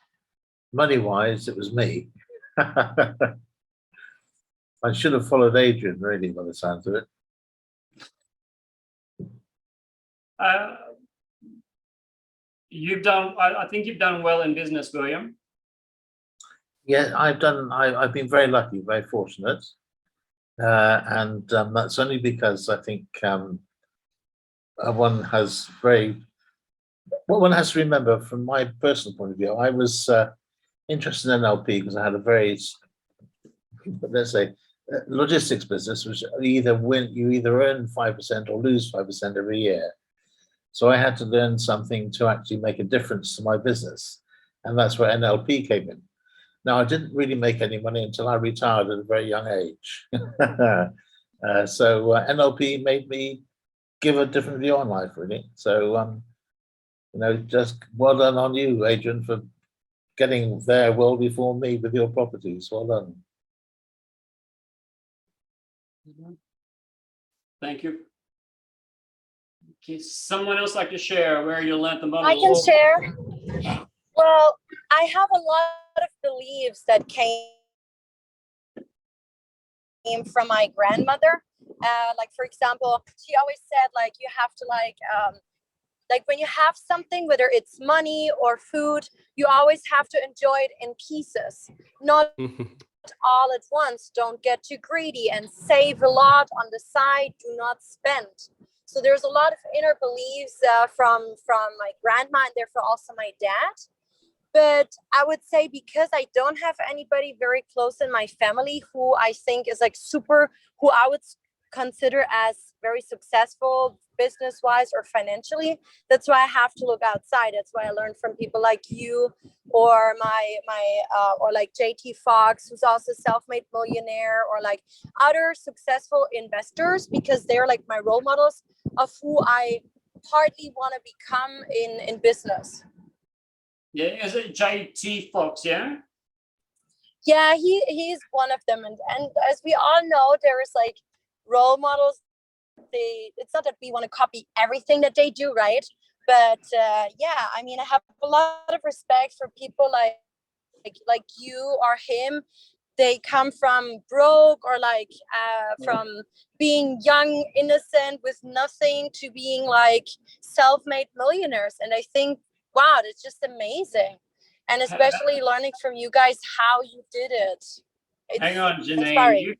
S3: money-wise, it was me. I should have followed Adrian, really, by the sounds of it.
S4: I think you've done well in business, William.
S3: Yeah, I've been very lucky, very fortunate. And that's only because I think one has one has to remember from my personal point of view, I was interested in NLP because I had a very, let's say, logistics business, which you either earn 5% or lose 5% every year. So I had to learn something to actually make a difference to my business. And that's where NLP came in. Now, I didn't really make any money until I retired at a very young age. So NLP made me give a different view on life, really. So Just well done on you, Adrian, for getting there well before me with your properties. Well done.
S4: Thank you. Okay, someone else like to share where you learned the model?
S9: I can share. Well, I have a lot of beliefs that came from my grandmother. Like, for example, she always said, like, you have to like when you have something, whether it's money or food, you always have to enjoy it in pieces, not all at once. Don't get too greedy and save a lot on the side. Do not spend. So there's a lot of inner beliefs from my grandma and therefore also my dad. But I would say because I don't have anybody very close in my family who I think is like who I would consider as very successful business-wise or financially, that's why I have to look outside. That's why I learned from people like you or or like JT Fox, who's also self-made millionaire, or like other successful investors, because they're like my role models of who I partly want to become in business.
S4: Yeah, is it JT Fox? Yeah.
S9: Yeah, he's one of them, and as we all know, there is like role models. It's not that we want to copy everything that they do, right? But yeah, I mean, I have a lot of respect for people like you or him. They come from broke or like from being young, innocent with nothing to being like self-made millionaires, and I think, wow, it's just amazing. And especially learning from you guys how you did it.
S4: Hang on, Janine.
S9: Inspiring.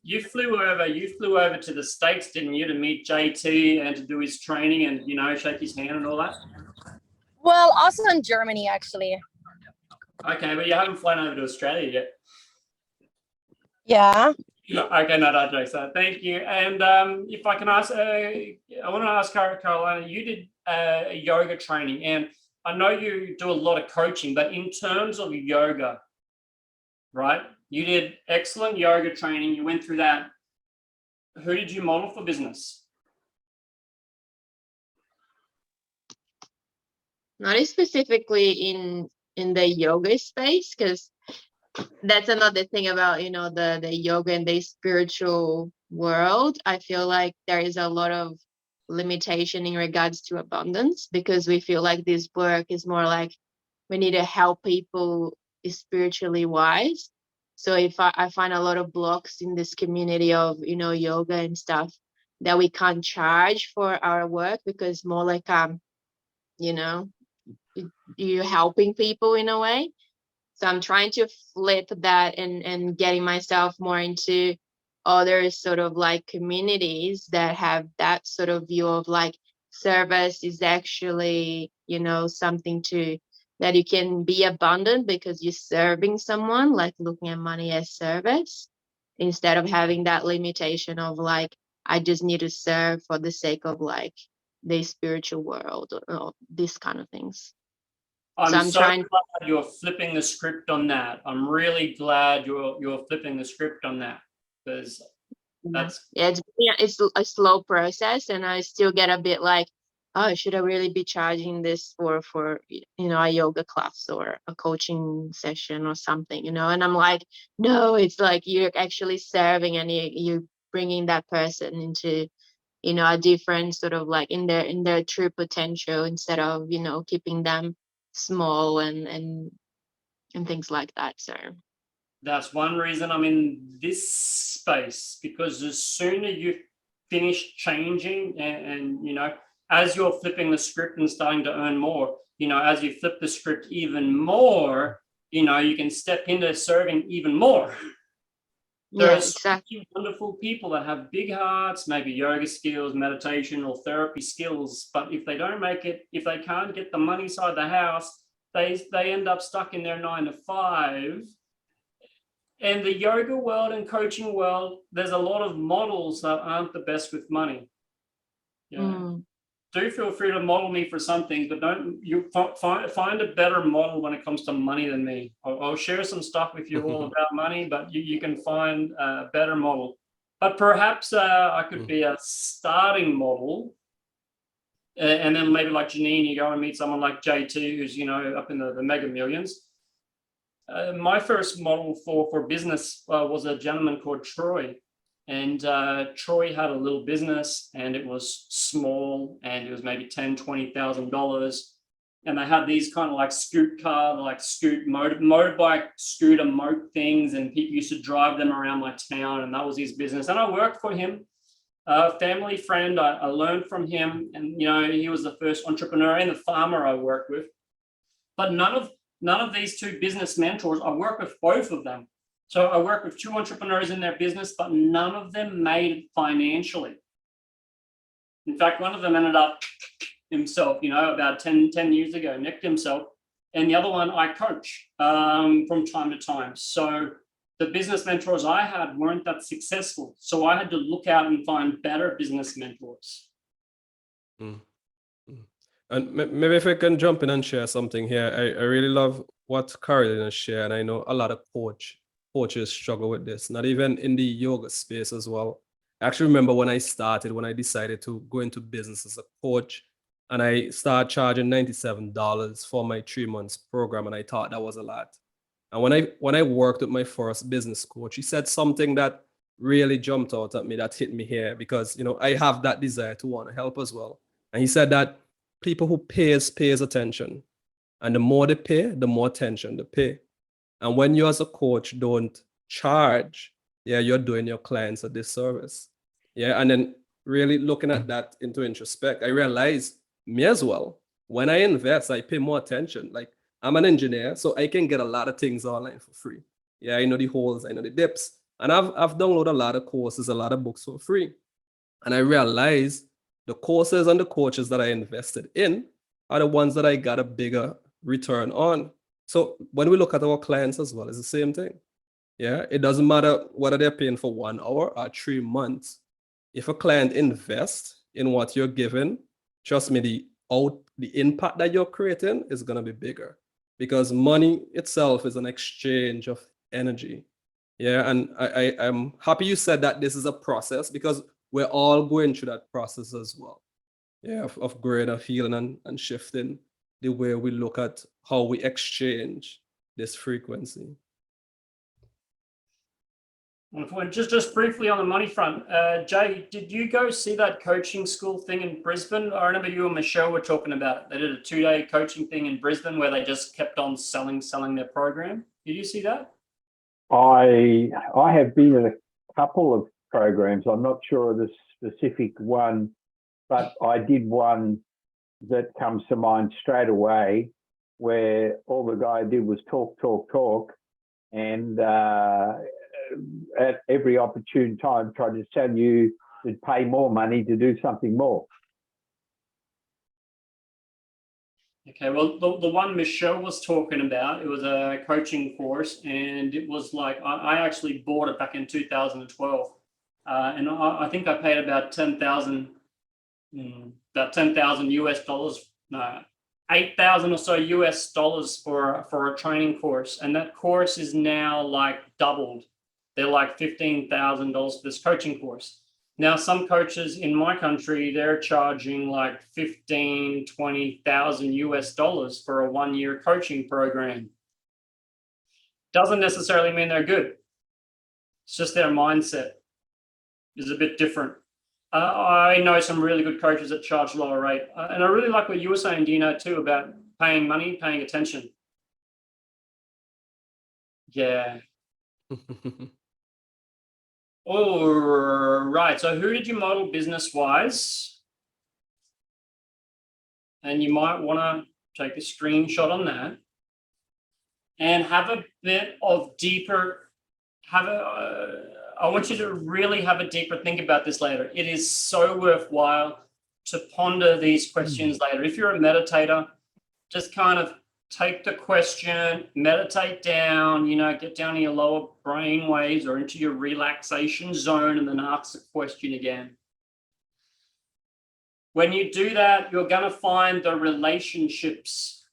S4: You flew over to the States, didn't you, to meet JT and to do his training and shake his hand and all that?
S9: Well, also in Germany, actually.
S4: Okay, but you haven't flown over to Australia yet.
S9: Yeah.
S4: Okay, no jokes. Thank you. And if I can ask, I want to ask Carolina, you did yoga training, and I know you do a lot of coaching, but in terms of yoga, right? You did excellent yoga training. You went through that. Who did you model for business?
S2: Not specifically in the yoga space, because that's another thing about the yoga and the spiritual world. I feel like there is a lot of limitation in regards to abundance, because we feel like this work is more like we need to help people spiritually wise. So if I find a lot of blocks in this community of yoga and stuff, that we can't charge for our work, because more like you're helping people in a way. So I'm trying to flip that and getting myself more into other sort of like communities that have that sort of view of like service is actually, something that you can be abundant because you're serving someone, like looking at money as service, instead of having that limitation of like, I just need to serve for the sake of like the spiritual world or these kind of things.
S4: I'm so glad you're flipping the script on that. I'm really glad you're flipping the script on that, because that's
S2: it's a slow process, and I still get a bit like, oh, should I really be charging this for a yoga class or a coaching session or something, and I'm like, no, it's like you're actually serving and you're bringing that person into a different sort of like in their true potential, instead of keeping them small and things like that. So
S4: that's one reason I'm in this space, because the sooner you finish changing and as you're flipping the script and starting to earn more, as you flip the script even more, you can step into serving even more. There are exactly wonderful people that have big hearts, maybe yoga skills, meditation or therapy skills, but if they don't make it, if they can't get the money side of the house, they end up stuck in their 9 to 5. And the yoga world and coaching world, there's a lot of models that aren't the best with money. Do feel free to model me for some things, but don't you find a better model when it comes to money than me. I'll share some stuff with you all about money, but you can find a better model. But perhaps I could be a starting model And then maybe like Janine, you go and meet someone like JT, who's, you know, up in the mega millions. My first model for business was a gentleman called Troy. And Troy had a little business, and it was small, and it was maybe $10,000, $20,000. And they had these kind of like motorbike scooter moat things, and people used to drive them around my town, and that was his business. And I worked for him, a family friend. I learned from him, and you know, he was the first entrepreneur and the farmer I worked with. But none of these two business mentors, I worked with both of them. So I worked with two entrepreneurs in their business, but none of them made it financially. In fact, one of them ended up himself, you know, about 10 years ago, nicked himself. And the other one I coach from time to time. So the business mentors I had weren't that successful. So I had to look out and find better business mentors.
S1: Mm. And maybe if I can jump in and share something here, I really love what Carolina shared. And I know a lot of coaches struggle with this, not even in the yoga space as well. I actually remember when I decided to go into business as a coach, and I started charging $97 for my 3 months program, and I thought that was a lot. And when I worked with my first business coach, he said something that really jumped out at me, that hit me here, because you know I have that desire to want to help as well. And he said that people who pays attention, and the more they pay, the more attention they pay. And when you as a coach don't charge, yeah, you're doing your clients a disservice. Yeah, and then really looking at that into introspect, I realized me as well. When I invest, I pay more attention. Like I'm an engineer, so I can get a lot of things online for free. Yeah, I know the holes, I know the dips. And I've downloaded a lot of courses, a lot of books for free. And I realized the courses and the coaches that I invested in are the ones that I got a bigger return on. So when we look at our clients as well, it's the same thing. Yeah, it doesn't matter whether they're paying for 1 hour or 3 months. If a client invests in what you're giving, trust me, the impact that you're creating is going to be bigger, because money itself is an exchange of energy. Yeah, and I'm happy you said that this is a process, because we're all going through that process as well. Yeah, of growing, of healing, and shifting the way we look at how we exchange this frequency.
S4: Just briefly on the money front, Jay, did you go see that coaching school thing in Brisbane? I remember you and Michelle were talking about it. They did a 2-day coaching thing in Brisbane where they just kept on selling their program. Did you see that?
S7: I have been at a couple of programs. I'm not sure of the specific one, but I did one that comes to mind straight away, where all the guy did was talk, and at every opportune time tried to tell you to pay more money to do something more.
S4: Okay, well, the one Michelle was talking about, it was a coaching course, and it was like, I actually bought it back in 2012. And I think I paid about 10,000 US dollars, no, 8,000 or so US dollars for a training course. And that course is now like doubled. They're like $15,000 for this coaching course. Now, some coaches in my country, they're charging like 15, 20,000 US dollars for a 1-year coaching program. Doesn't necessarily mean they're good. It's just their mindset is a bit different. I know some really good coaches that charge lower rate. And I really like what you were saying, Dino, too, about paying money, paying attention. Yeah. All right. So who did you model business-wise? And you might want to take a screenshot on that and have a bit of deeper, I want you to really have a deeper think about this later. It is so worthwhile to ponder these questions later. If you're a meditator, just kind of take the question, meditate down, get down to your lower brain waves or into your relaxation zone, and then ask the question again. When you do that, you're going to find the relationships.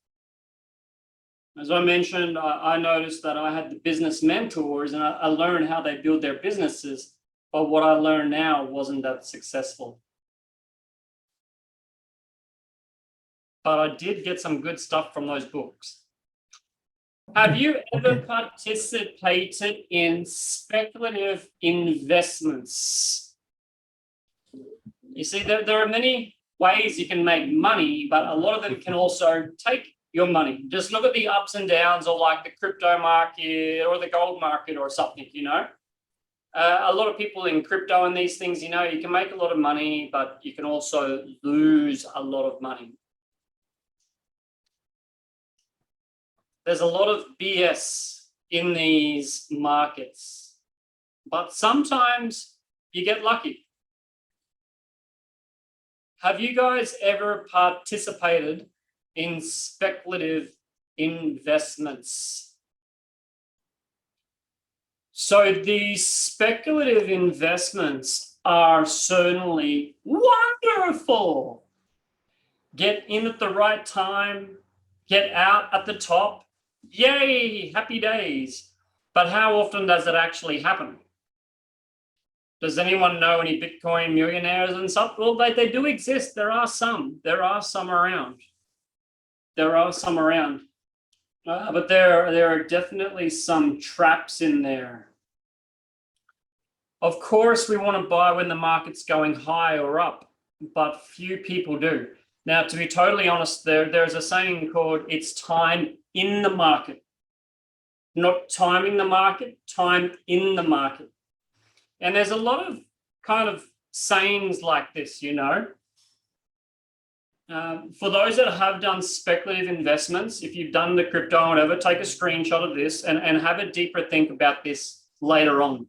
S4: As I mentioned, I noticed that I had the business mentors and I learned how they build their businesses, but what I learned now wasn't that successful. but I did get some good stuff from those books. Have you ever participated in speculative investments? You see, there are many ways you can make money, but a lot of them can also take your money. Just look at the ups and downs of like the crypto market or the gold market or something, you know. A lot of people in crypto and these things, you know, you can make a lot of money, but you can also lose a lot of money. There's a lot of BS in these markets, but sometimes you get lucky. Have you guys ever participated in speculative investments? So these speculative investments are certainly wonderful. Get in at the right time, get out at the top. Yay, happy days. But how often does it actually happen? Does anyone know any Bitcoin millionaires and stuff? Well, they do exist. There are some. There are some around. There are some around. But there are definitely some traps in there. Of course, we want to buy when the market's going high or up, but few people do. Now, to be totally honest, there's a saying called it's time in the market. Not timing the market, time in the market. And there's a lot of kind of sayings like this, you know. For those that have done speculative investments, if you've done the crypto or whatever, take a screenshot of this and have a deeper think about this later on.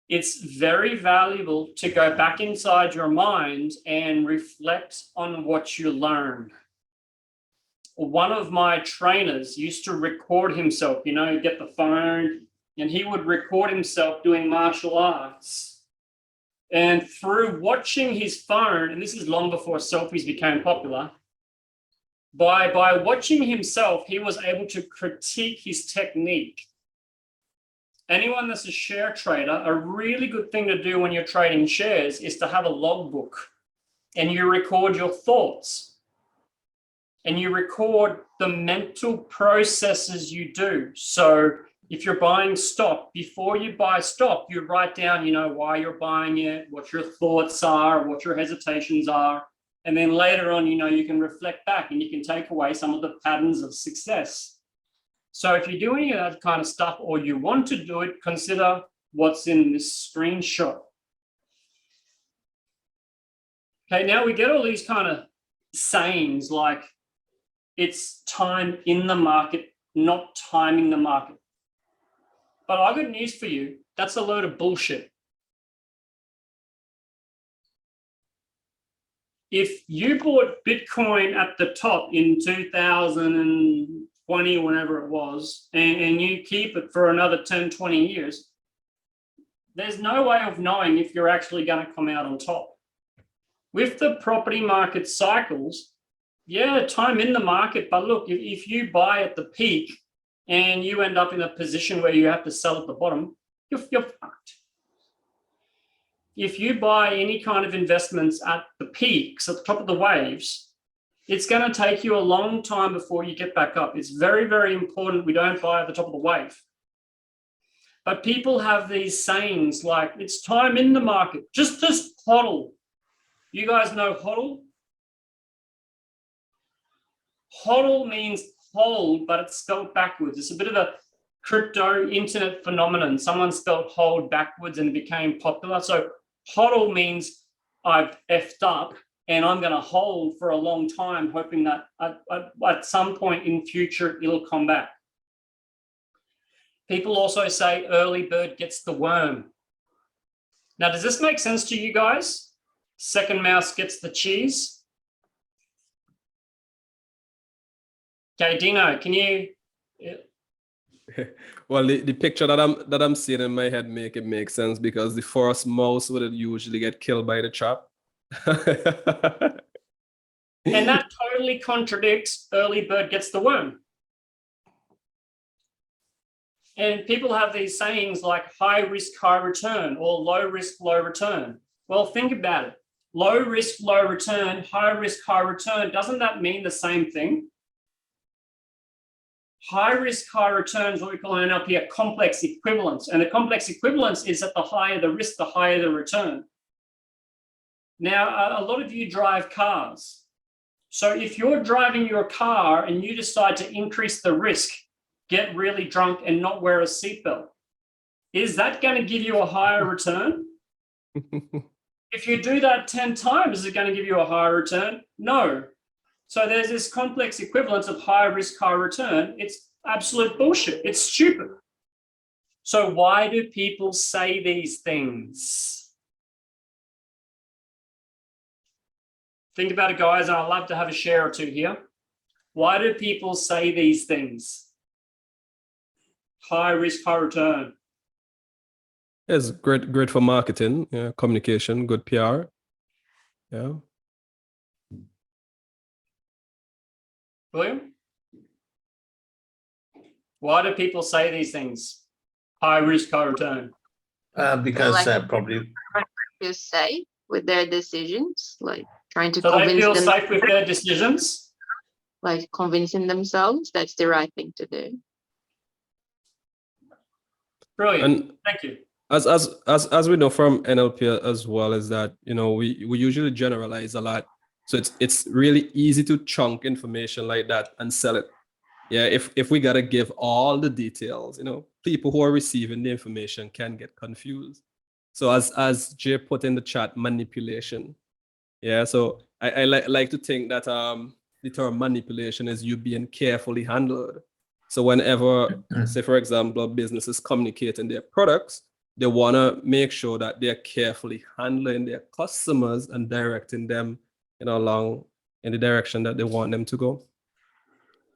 S4: It's very valuable to go back inside your mind and reflect on what you learn. One of my trainers used to record himself, you know, get the phone, and he would record himself doing martial arts. And through watching his phone, and this is long before selfies became popular, by watching himself, he was able to critique his technique. Anyone that's a share trader, a really good thing to do when you're trading shares is to have a logbook and you record your thoughts and you record the mental processes you do. So if you're buying stock, before you buy stock, you write down, you know, why you're buying it, what your thoughts are, what your hesitations are. And then later on, you know, you can reflect back and you can take away some of the patterns of success. So if you're doing that kind of stuff or you want to do it, consider what's in this screenshot. Okay, now we get all these kind of sayings like it's time in the market, not timing the market. But I've got news for you. That's a load of bullshit. If you bought Bitcoin at the top in 2020, whenever it was, and you keep it for another 10, 20 years, there's no way of knowing if you're actually going to come out on top. With the property market cycles, yeah, time in the market, but look, if you buy at the peak and you end up in a position where you have to sell at the bottom, you're fucked. If you buy any kind of investments at the peaks, at the top of the waves, it's going to take you a long time before you get back up. It's very, very important we don't buy at the top of the wave. But people have these sayings like, it's time in the market, just hodl. You guys know hodl? HODL means hold, but it's spelled backwards. It's a bit of a crypto internet phenomenon. Someone spelled hold backwards and it became popular. So HODL means I've effed up and I'm going to hold for a long time, hoping that at some point in future, it'll come back. People also say early bird gets the worm. Now, does this make sense to you guys? Second mouse gets the cheese. Okay, Dino, can you? Yeah.
S1: Well, the picture that I'm seeing in my head makes sense because the first mouse would usually get killed by the trap.
S4: And that totally contradicts early bird gets the worm. And people have these sayings like high risk, high return or low risk, low return. Well, think about it. low risk, low return, high risk, high return. Doesn't that mean the same thing? High risk, high return is what we call in NLP a complex equivalence. And the complex equivalence is that the higher the risk, the higher the return. Now, a lot of you drive cars. So if you're driving your car and you decide to increase the risk, get really drunk and not wear a seatbelt, is that going to give you a higher return? If you do that 10 times, is it going to give you a higher return? No. So there's this complex equivalence of high risk, high return. It's absolute bullshit. It's stupid. So why do people say these things? Think about it, guys, and I'd love to have a share or two here. Why do people say these things? High risk, high return.
S1: It's great for marketing, communication, good PR. Yeah.
S4: William? Why do people say these things? High risk, high return.
S3: Because probably
S2: feel safe with their decisions, like trying to
S4: So they
S2: convince
S4: feel
S2: them,
S4: safe with their decisions.
S2: like convincing themselves that's the right thing to do.
S4: Brilliant.
S1: And
S4: thank you.
S1: as we know from NLP as well, is that we usually generalize a lot. So it's really easy to chunk information like that and sell it. Yeah, if we gotta give all the details, people who are receiving the information can get confused. So as Jay put in the chat, manipulation. Yeah, so I like to think that the term manipulation is you being carefully handled. So whenever, say for example, businesses communicating their products, they wanna make sure that they're carefully handling their customers and directing them, along in the direction that they want them to go.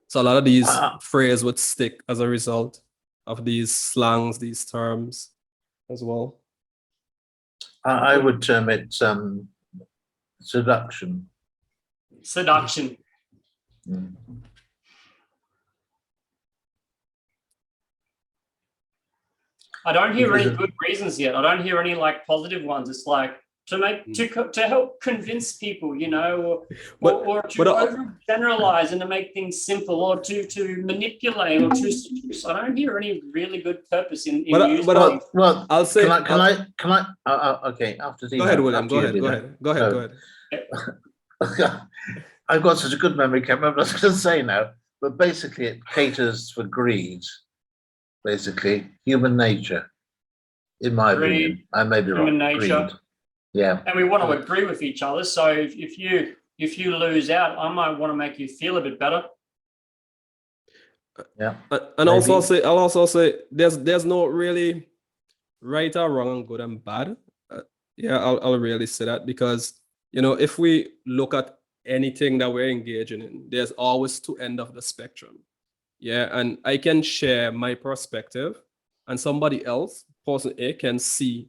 S1: So a lot of these phrases would stick as a result of these slangs, these terms as well.
S3: I would term it seduction.
S4: Seduction.
S3: Mm.
S4: I don't hear any good reasons yet. I don't hear any like positive ones. It's like to help convince people, or to overgeneralize and to make things simple, or to manipulate, or to seduce. I don't hear any really good purpose in using.
S3: Well,
S1: I'll say.
S3: Can I? Okay, after
S1: Go ahead, William. Go ahead.
S3: I've got such a good memory. Can't remember what I was going to say now. But basically, it caters for greed. Basically, human nature. In my opinion, I may be wrong.
S4: Human nature.
S3: Greed. Yeah.
S4: And we want to agree with each other. So if you lose out, I might want to make you feel a bit better.
S3: Yeah.
S1: And I'll also say there's no really right or wrong and good and bad. I'll really say that, because if we look at anything that we're engaging in, there's always two ends of the spectrum. Yeah, and I can share my perspective, and somebody else, person A, can see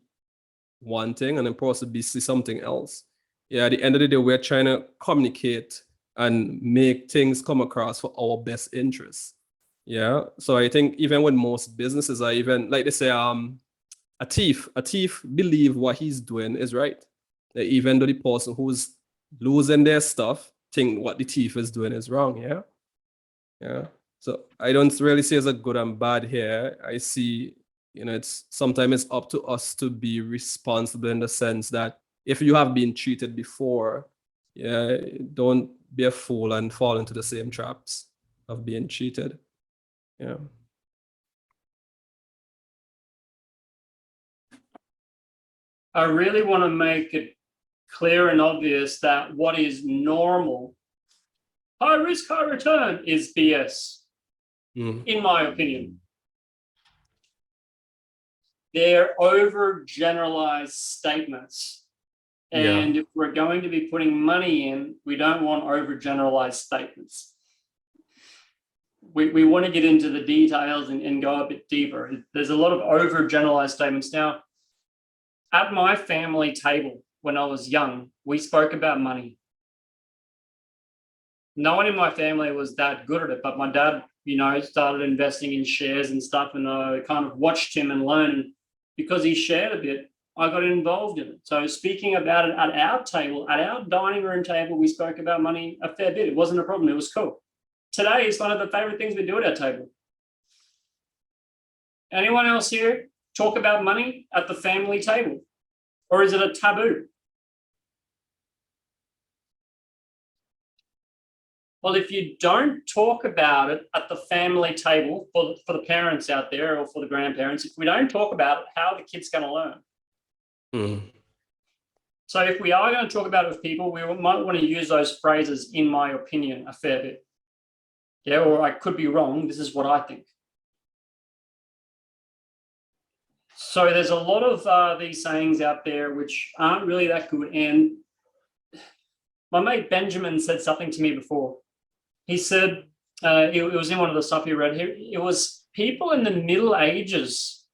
S1: one thing, and then person B see something else. Yeah, at the end of the day, we're trying to communicate and make things come across for our best interests. Yeah, so I think even when most businesses are even, like they say, a thief believe what he's doing is right. Even though the person who's losing their stuff think what the thief is doing is wrong. Yeah. So I don't really see as a good and bad here. I see, it's sometimes it's up to us to be responsible, in the sense that if you have been cheated before, don't be a fool and fall into the same traps of being cheated. Yeah.
S4: I really want to make it clear and obvious that what is normal, high risk, high return, is BS. In my opinion. They're overgeneralized statements. And if we're going to be putting money in, we don't want overgeneralized statements. We want to get into the details and go a bit deeper. There's a lot of overgeneralized statements. Now, at my family table when I was young, we spoke about money. No one in my family was that good at it, but my dad, started investing in shares and stuff, and I kind of watched him and learned. Because he shared a bit, I got involved in it. So speaking about it at our table, at our dining room table, we spoke about money a fair bit. It wasn't a problem. It was cool. Today is one of the favorite things we do at our table. Anyone else here talk about money at the family table? Or is it a taboo? Well, if you don't talk about it at the family table, for the parents out there or for the grandparents, if we don't talk about it, how are the kids going to learn? So if we are going to talk about it with people, we might want to use those phrases, in my opinion, a fair bit. Yeah, or I could be wrong. This is what I think. So there's a lot of these sayings out there which aren't really that good. And my mate Benjamin said something to me before. He said, it was in one of the stuff he read here, it was people in the Middle Ages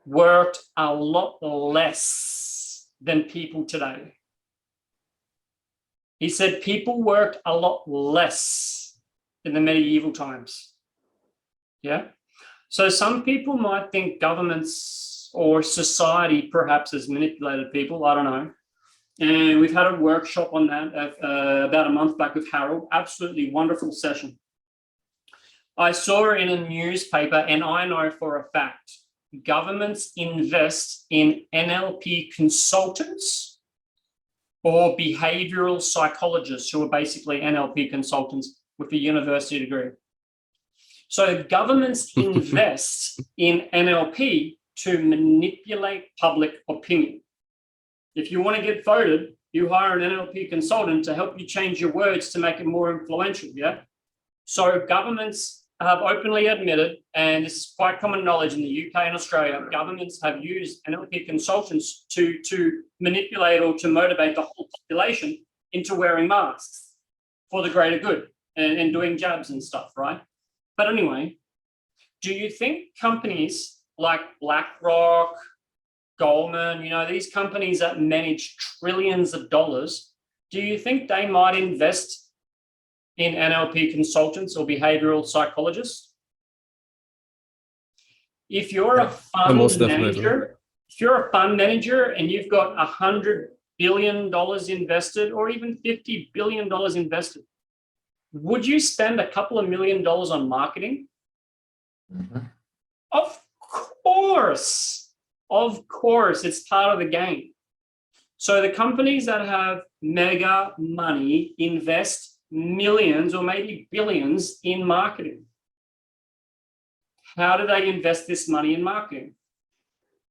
S4: worked a lot less than people today. He said people worked a lot less in the medieval times. Yeah. So some people might think governments or society perhaps has manipulated people. I don't know. And we've had a workshop on that about a month back with Harold. Absolutely wonderful session. I saw it in a newspaper, and I know for a fact governments invest in NLP consultants or behavioral psychologists who are basically NLP consultants with a university degree. So governments invest in NLP to manipulate public opinion. If you want to get voted, you hire an NLP consultant to help you change your words to make it more influential, yeah? So governments have openly admitted, and this is quite common knowledge in the UK and Australia, governments have used NLP consultants to manipulate or to motivate the whole population into wearing masks for the greater good and doing jabs and stuff, right? But anyway, do you think companies like BlackRock, Goldman, you know, these companies that manage trillions of dollars, do you think they might invest in NLP consultants or behavioral psychologists? If you're a fund manager, and you've got $100 billion invested or even $50 billion invested, would you spend a couple of $1 million on marketing?
S3: Mm-hmm.
S4: Of course, it's part of the game. So the companies that have mega money invest millions or maybe billions in marketing. How do they invest this money in marketing?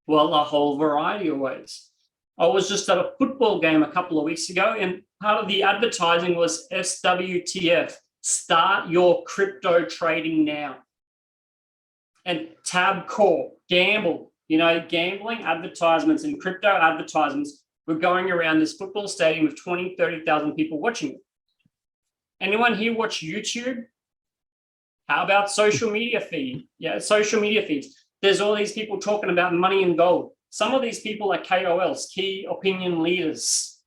S4: Well, a whole variety of ways. I was just at a football game a couple of weeks ago, and part of the advertising was SWTF, start your crypto trading now. And Tabcorp, gamble, you know, gambling advertisements and crypto advertisements were going around this football stadium with 20, 30,000 people watching it. Anyone here watch YouTube? How about social media feed? Yeah, social media feeds. There's all these people talking about money and gold. Some of these people are KOLs, key opinion leaders.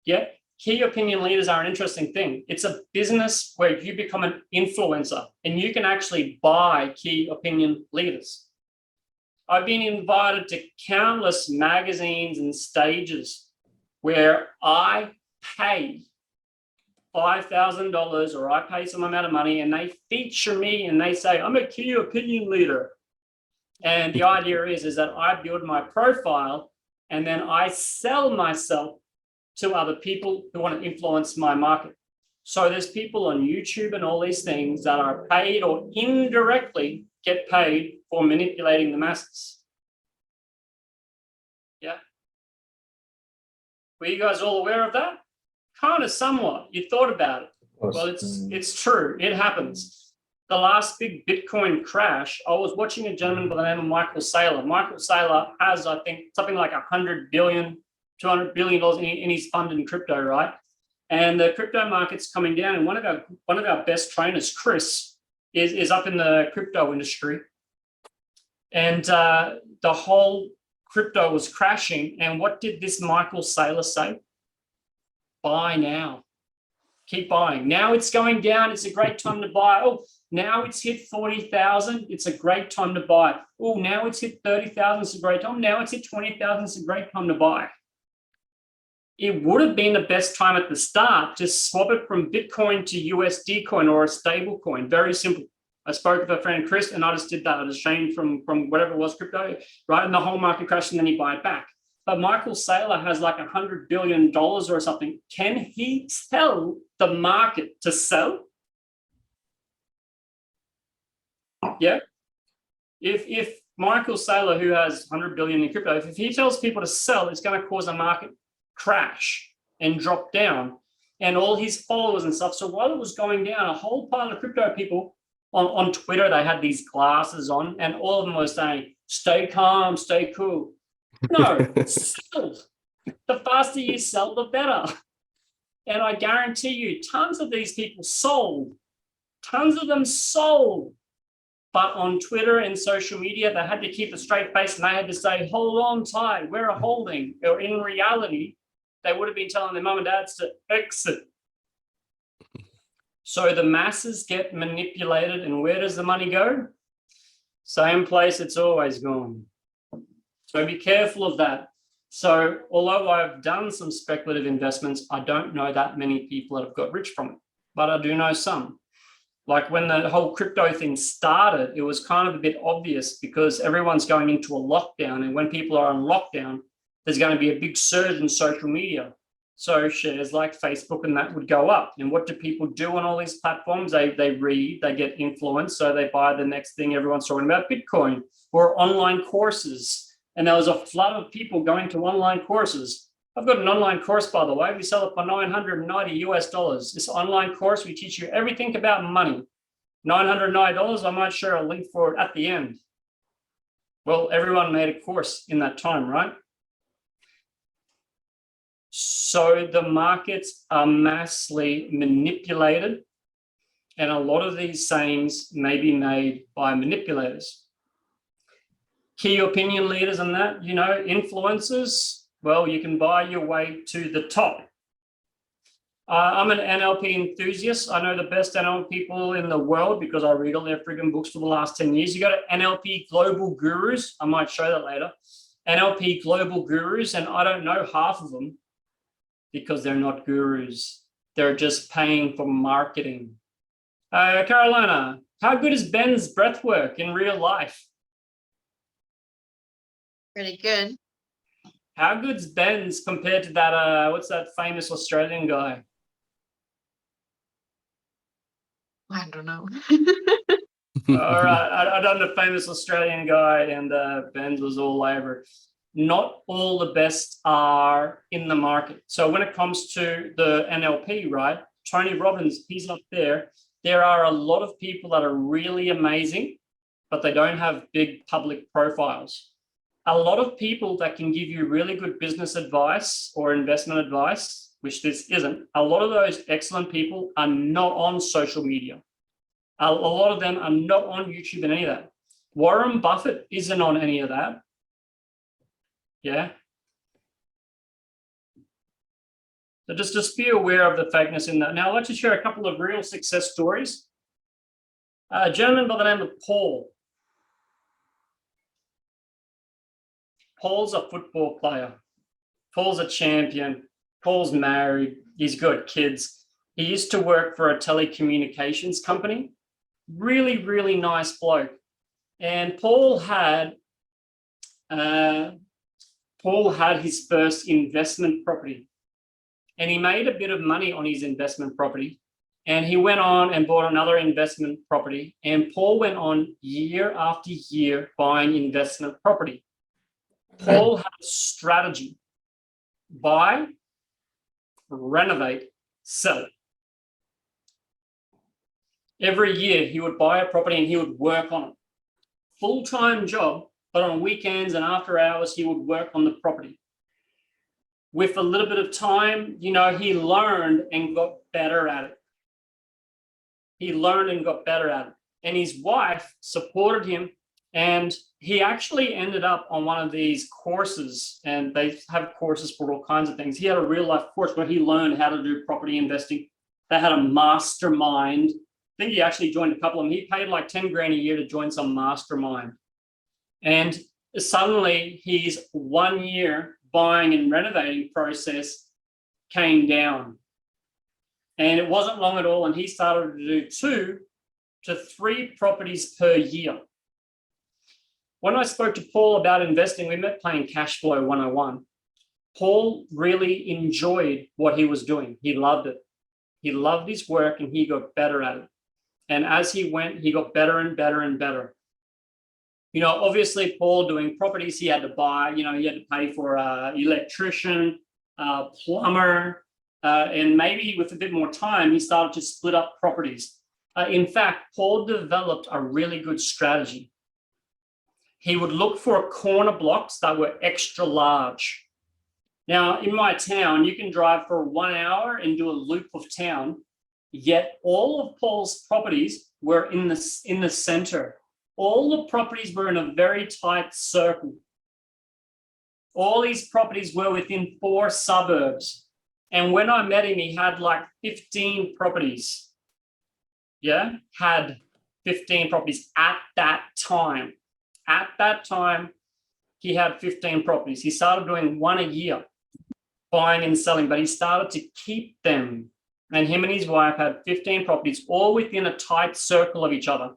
S4: Yeah, key opinion leaders are an interesting thing. It's a business where you become an influencer and you can actually buy key opinion leaders. I've been invited to countless magazines and stages where I pay $5,000 or I pay some amount of money and they feature me and they say, I'm a key opinion leader. And the idea is that I build my profile and then I sell myself to other people who want to influence my market. So there's people on YouTube and all these things that are paid or indirectly get paid for manipulating the masses. Yeah. Were you guys all aware of that? Kind of somewhat. You thought about it. Well, it's true. It happens. The last big Bitcoin crash, I was watching a gentleman by the name of Michael Saylor. Michael Saylor has, I think, something like $100 billion, $200 billion in his fund in crypto, right? And the crypto market's coming down. And one of our best trainers, Chris, is up in the crypto industry. And the whole crypto was crashing. And what did this Michael Saylor say? Buy now. Keep buying. Now it's going down. It's a great time to buy. Oh, Now it's hit 40,000. It's a great time to buy. Oh, now it's hit 30,000. It's a great time. Now it's hit 20,000. It's a great time to buy. It would have been the best time at the start to swap it from Bitcoin to USD coin or a stable coin. Very simple. I spoke with a friend, Chris, and I just did that. I just changed from whatever it was, crypto, right? And the whole market crashed, and then you buy it back. But Michael Saylor has like $100 billion or something. Can he tell the market to sell? Yeah. If Michael Saylor, who has 100 billion in crypto, if he tells people to sell, it's going to cause a market crash and drop down, and all his followers and stuff. So while it was going down, a whole pile of crypto people on Twitter, they had these glasses on, and all of them were saying, stay calm, stay cool. No, sell. The faster you sell, the better. And I guarantee you, tons of these people sold. Tons of them sold. But on Twitter and social media, they had to keep a straight face, and they had to say, hold on tight, we're holding. Or in reality, they would have been telling their mum and dads to exit. So the masses get manipulated, and where does the money go? Same place it's always gone. So be careful of that. So although I've done some speculative investments, I don't know that many people that have got rich from it, but I do know some. Like when the whole crypto thing started, it was kind of a bit obvious because everyone's going into a lockdown, and when people are on lockdown, there's going to be a big surge in social media. So shares like Facebook and that would go up. And what do people do on all these platforms? They read, they get influenced, so they buy the next thing everyone's talking about, Bitcoin or online courses. And there was a flood of people going to online courses. I've got an online course, by the way. We sell it for $990 US. This online course, we teach you everything about money. $990, I might share a link for it at the end. Well, everyone made a course in that time, right? So the markets are massively manipulated, and a lot of these sayings may be made by manipulators. Key opinion leaders and that, you know, influencers, well, you can buy your way to the top. I'm an NLP enthusiast. I know the best NLP people in the world because I read all their friggin' books for the last 10 years. You go to NLP Global Gurus. I might show that later. NLP Global Gurus, and I don't know half of them because they're not gurus. They're just paying for marketing. Carolina, how good is Ben's breath work in real life?
S2: Pretty good.
S4: How good's Ben's compared to that, what's that famous Australian guy?
S2: I don't know.
S4: All right, I done the famous Australian guy, and Ben's was all over. Not all the best are in the market. So when it comes to the NLP, right, Tony Robbins, he's up there. There are a lot of people that are really amazing, but they don't have big public profiles. A lot of people that can give you really good business advice or investment advice, which this isn't, a lot of those excellent people are not on social media. A lot of them are not on YouTube and any of that. Warren Buffett isn't on any of that. Yeah. So just be aware of the fakeness in that. Now, I'd like to share a couple of real success stories. A gentleman by the name of Paul. Paul's a football player. Paul's a champion. Paul's married. He's got kids. He used to work for a telecommunications company. Really, really nice bloke. And Paul had his first investment property. And he made a bit of money on his investment property. And he went on and bought another investment property. And Paul went on year after year buying investment property. Paul had a strategy: buy, renovate, sell. Every year he would buy a property and he would work on it. Full-time job, but on weekends and after hours, he would work on the property. With a little bit of time, you know, he learned and got better at it. He learned and got better at it. And his wife supported him. And he actually ended up on one of these courses, and they have courses for all kinds of things. He had a real life course where he learned how to do property investing. They had a mastermind think he actually joined a couple of them. He paid like 10 grand a year to join some mastermind. And suddenly his 1 year buying and renovating process came down. And it wasn't long at all. And he started to do 2 to 3 properties per year. When I spoke to Paul about investing, we met playing Cash Flow 101. Paul really enjoyed what he was doing. He loved it. He loved his work and he got better at it. And as he went, he got better and better and better. You know, obviously, Paul doing properties, he had to buy, you know, he had to pay for an electrician, plumber, and maybe with a bit more time, he started to split up properties. In fact, Paul developed a really good strategy. He would look for corner blocks that were extra large. Now, in my town, you can drive for 1 hour and do a loop of town, yet all of Paul's properties were in the center. All the properties were in a very tight circle. All these properties were within 4 suburbs. And when I met him, he had like 15 properties. Yeah, had 15 properties at that time. At that time, he had 15 properties. He started doing 1 a year, buying and selling, but he started to keep them. And him and his wife had 15 properties, all within a tight circle of each other.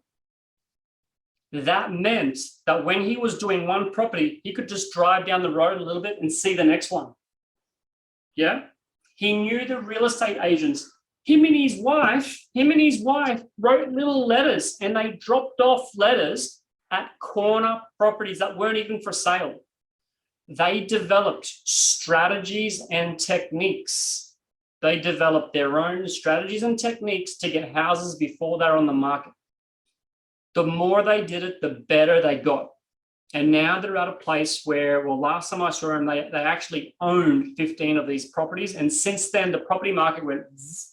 S4: That meant that when he was doing 1 property, he could just drive down the road a little bit and see the next one. Yeah. He knew the real estate agents. Him and his wife wrote little letters and they dropped off letters at corner properties that weren't even for sale. They developed strategies and techniques. They developed their own strategies and techniques to get houses before they're on the market. The more they did it, the better they got. And now they're at a place where, well, last time I saw them, they actually owned 15 of these properties. And since then, the property market went zzz.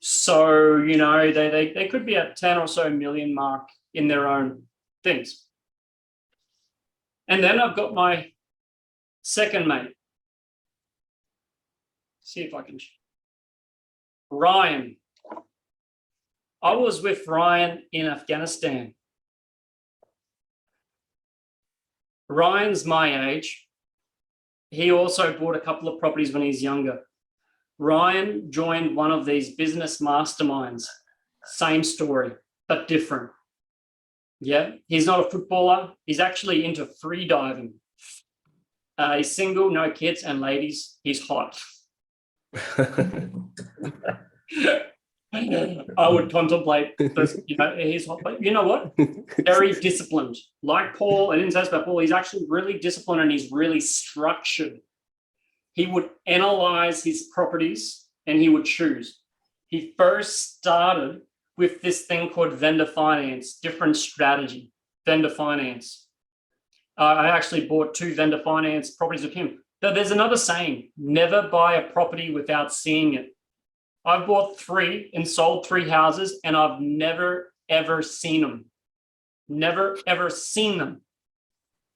S4: So, you know, they could be at 10 or so million mark in their own things. And then I've got my second mate. See if I can. Ryan. I was with Ryan in Afghanistan. Ryan's my age. He also bought a couple of properties when he's younger. Ryan joined one of these business masterminds. Same story, but different. Yeah, he's not a footballer. He's actually into free diving. He's single, no kids, and ladies, he's hot. I would contemplate this, you know, he's hot, but you know what? Very disciplined. Like Paul, I didn't say this about Paul, he's actually really disciplined and he's really structured. He would analyze his properties and he would choose. He first started with this thing called vendor finance, different strategy, vendor finance. I actually bought 2 vendor finance properties with him. There's another saying, never buy a property without seeing it. I've bought 3 and sold 3 houses and I've never, ever seen them. Never, ever seen them.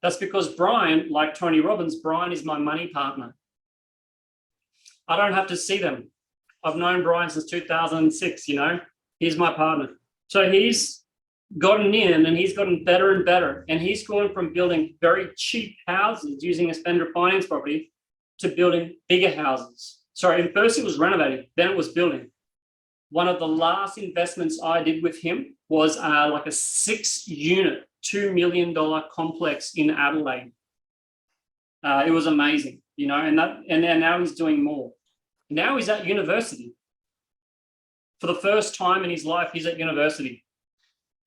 S4: That's because Brian, like Tony Robbins, Brian is my money partner. I don't have to see them. I've known Brian since 2006, you know, he's my partner. So he's gotten in and he's gotten better and better. And he's gone from building very cheap houses using a vendor finance property to building bigger houses. Sorry, first it was renovating, then it was building. One of the last investments I did with him was like a 6-unit, $2 million complex in Adelaide. It was amazing, you know, and then now he's doing more. Now he's at university. For the first time in his life, he's at university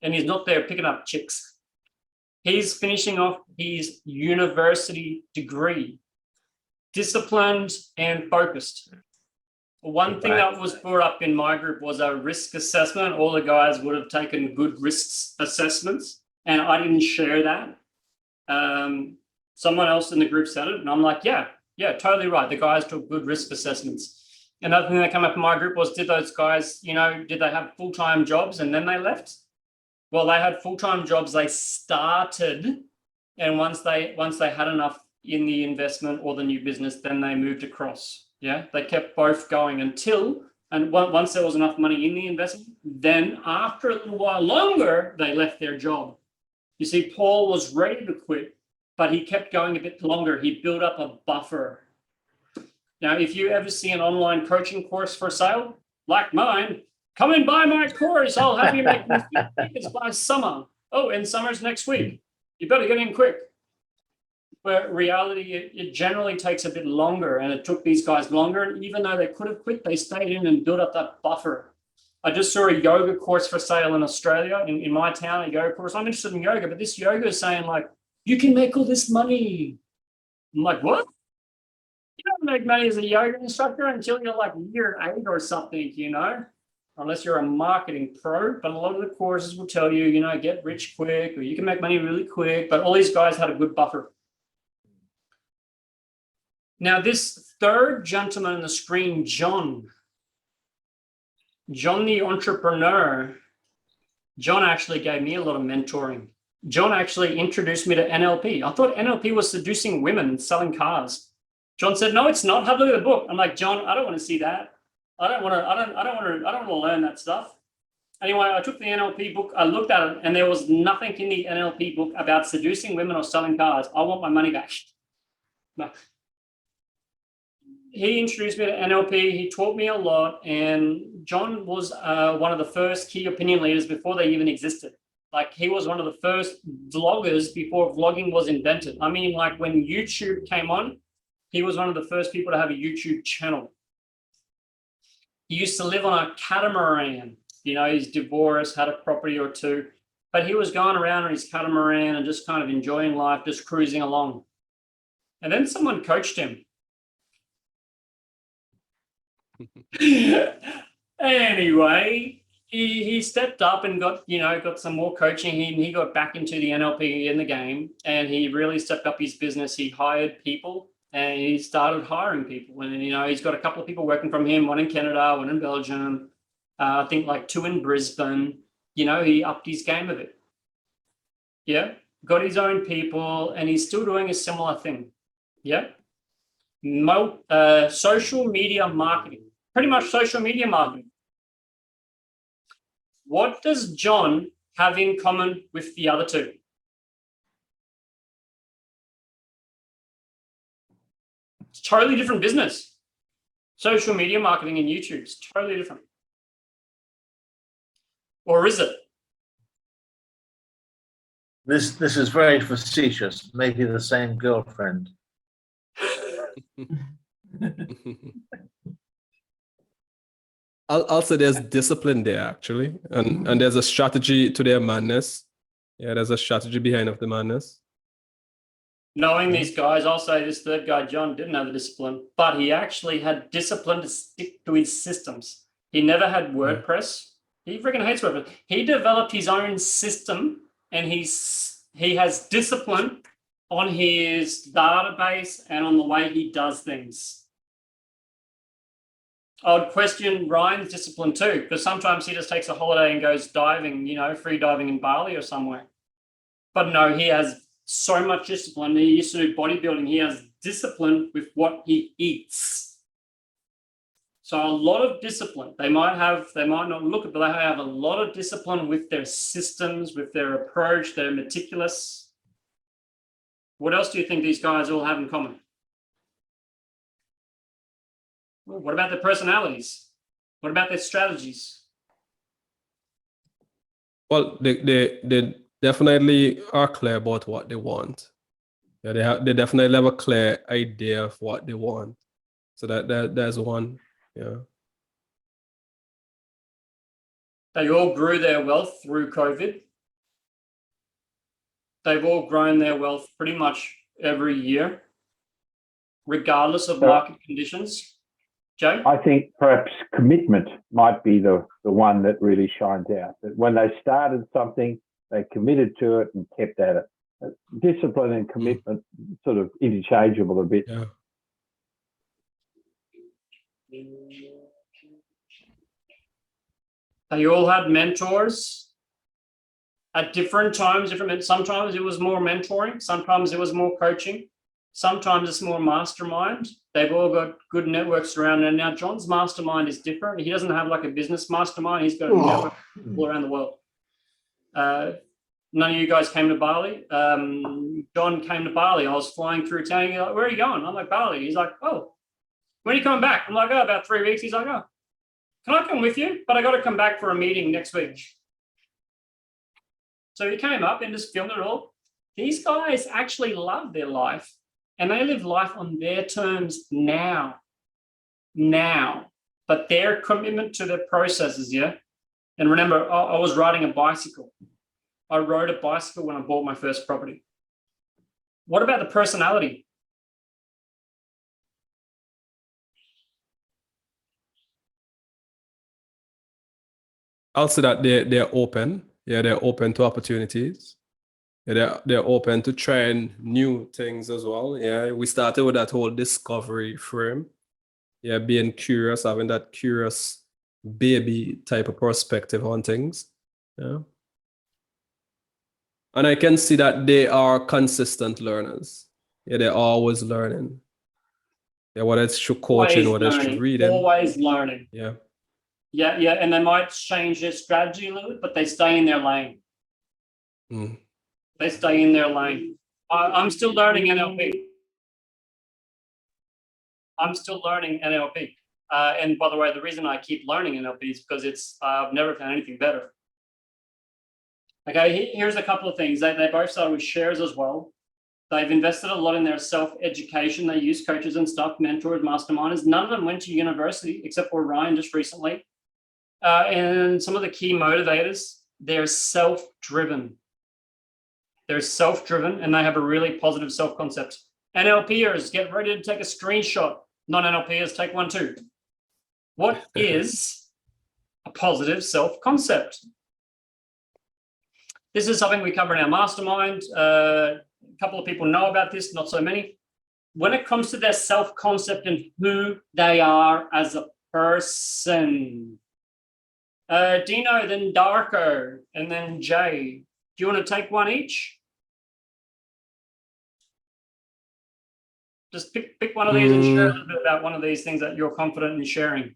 S4: and he's not there picking up chicks. He's finishing off his university degree, disciplined and focused. One thing that was brought up in my group was a risk assessment. All the guys would have taken good risk assessments and I didn't share that. Someone else in the group said it and I'm like, yeah, totally right. The guys took good risk assessments. Another thing that came up in my group was, did those guys, you know, did they have full-time jobs and then they left? Well, they had full-time jobs. They started, and once they had enough in the investment or the new business, then they moved across. Yeah, they kept both going until And once there was enough money in the investment, then after a little while longer, they left their job. You see, Paul was ready to quit, but he kept going a bit longer. He built up a buffer. Now, if you ever see an online coaching course for sale, like mine, come and buy my course. I'll have you make figures by summer. Oh, and summer's next week. You better get in quick. But reality, it generally takes a bit longer, and it took these guys longer. And even though they could have quit, they stayed in and built up that buffer. I just saw a yoga course for sale in Australia, in my town, a yoga course. I'm interested in yoga, but this yoga is saying, like, you can make all this money. I'm like, what? You don't make money as a yoga instructor until you're like year 8 or something, you know, unless you're a marketing pro. But a lot of the courses will tell you, you know, get rich quick, or you can make money really quick. But all these guys had a good buffer. Now, this third gentleman on the screen, John the entrepreneur, John actually gave me a lot of mentoring. John actually introduced me to NLP. I thought NLP was seducing women and selling cars. John said, no, it's not. Have a look at the book. I'm like, John, I don't want to see that. I don't want to learn that stuff. Anyway, I took the NLP book, I looked at it, and there was nothing in the NLP book about seducing women or selling cars. I want my money back. No. He introduced me to NLP. He taught me a lot. And John was one of the first key opinion leaders before they even existed. Like, he was one of the first vloggers before vlogging was invented. I mean, like, when YouTube came on, he was one of the first people to have a YouTube channel. He used to live on a catamaran. You know, he's divorced, had a property or two, but he was going around on his catamaran and just kind of enjoying life, just cruising along. And then someone coached him. Anyway, he stepped up and got some more coaching. He got back into the NLP in the game, and he really stepped up his business. He hired people, and he started hiring people. And, you know, he's got a couple of people working from him, one in Canada, one in Belgium, I think like 2 in Brisbane. You know, he upped his game a bit. Yeah, got his own people, and he's still doing a similar thing. Yeah. Social media marketing, pretty much social media marketing. What does John have in common with the other two? It's totally different business. Social media marketing and YouTube is totally different. Or is it?
S3: This is very facetious. Maybe the same girlfriend.
S1: I'll say there's discipline there, actually, and there's a strategy to their madness. Yeah, there's a strategy behind of the madness.
S4: Knowing these guys, I'll say this third guy, John, didn't have the discipline, but he actually had discipline to stick to his systems. He never had WordPress. He freaking hates WordPress. He developed his own system, and he has discipline on his database and on the way he does things. I would question Ryan's discipline too, because sometimes he just takes a holiday and goes diving, you know, free diving in Bali or somewhere. But no, he has so much discipline. He used to do bodybuilding. He has discipline with what he eats. So a lot of discipline. They might not look it, but they have a lot of discipline with their systems, with their approach. They're meticulous. What else do you think these guys all have in common? What about their personalities? What about their strategies?
S1: Well, they definitely are clear about what they want. Yeah, they definitely have a clear idea of what they want. So that's one. Yeah.
S4: They all grew their wealth through COVID. They've all grown their wealth pretty much every year, regardless of market conditions. Joe?
S7: I think perhaps commitment might be the one that really shines out. That when they started something, they committed to it and kept at it. Discipline and commitment sort of interchangeable a bit.
S1: Yeah.
S4: They all had mentors at different times. Sometimes it was more mentoring, sometimes it was more coaching. Sometimes it's more mastermind. They've all got good networks around. And now John's mastermind is different. He doesn't have like a business mastermind. He's got a network all around the world. None of you guys came to Bali. John came to Bali. I was flying through town. He's like, where are you going? I'm like, Bali. He's like, oh, when are you coming back? I'm like, oh, about 3 weeks. He's like, oh, can I come with you? But I got to come back for a meeting next week. So he came up and just filmed it all. These guys actually love their life and they live life on their terms now. But their commitment to their processes, yeah. And remember, I was riding a bicycle. I rode a bicycle when I bought my first property. What about the personality?
S1: I'll say that they're open. Yeah, they're open to opportunities. Yeah, they're open to trying new things as well. Yeah, we started with that whole discovery frame. Yeah, being curious, having that curious baby type of perspective on things. Yeah. And I can see that they are consistent learners. Yeah, they're always learning. Yeah, whether it's through coaching, whether it's through reading.
S4: Always learning.
S1: Yeah.
S4: Yeah, and they might change their strategy a little bit, but they stay in their lane. They stay in their lane. I'm still learning NLP. And by the way, the reason I keep learning NLP is because I've never found anything better. Okay, here's a couple of things. They both started with shares as well. They've invested a lot in their self-education. They use coaches and stuff, mentors, masterminders. None of them went to university except for Ryan just recently. And some of the key motivators, they're self-driven. They're self-driven and they have a really positive self-concept. NLPers, get ready to take a screenshot. Non-NLPers, take one too. What is a positive self-concept? This is something we cover in our mastermind. A couple of people know about this, not so many. When it comes to their self-concept and who they are as a person. Dino, then Darko, and then Jay. Do you want to take one each? Just pick one of these and share a little bit about one of these things that you're confident in sharing.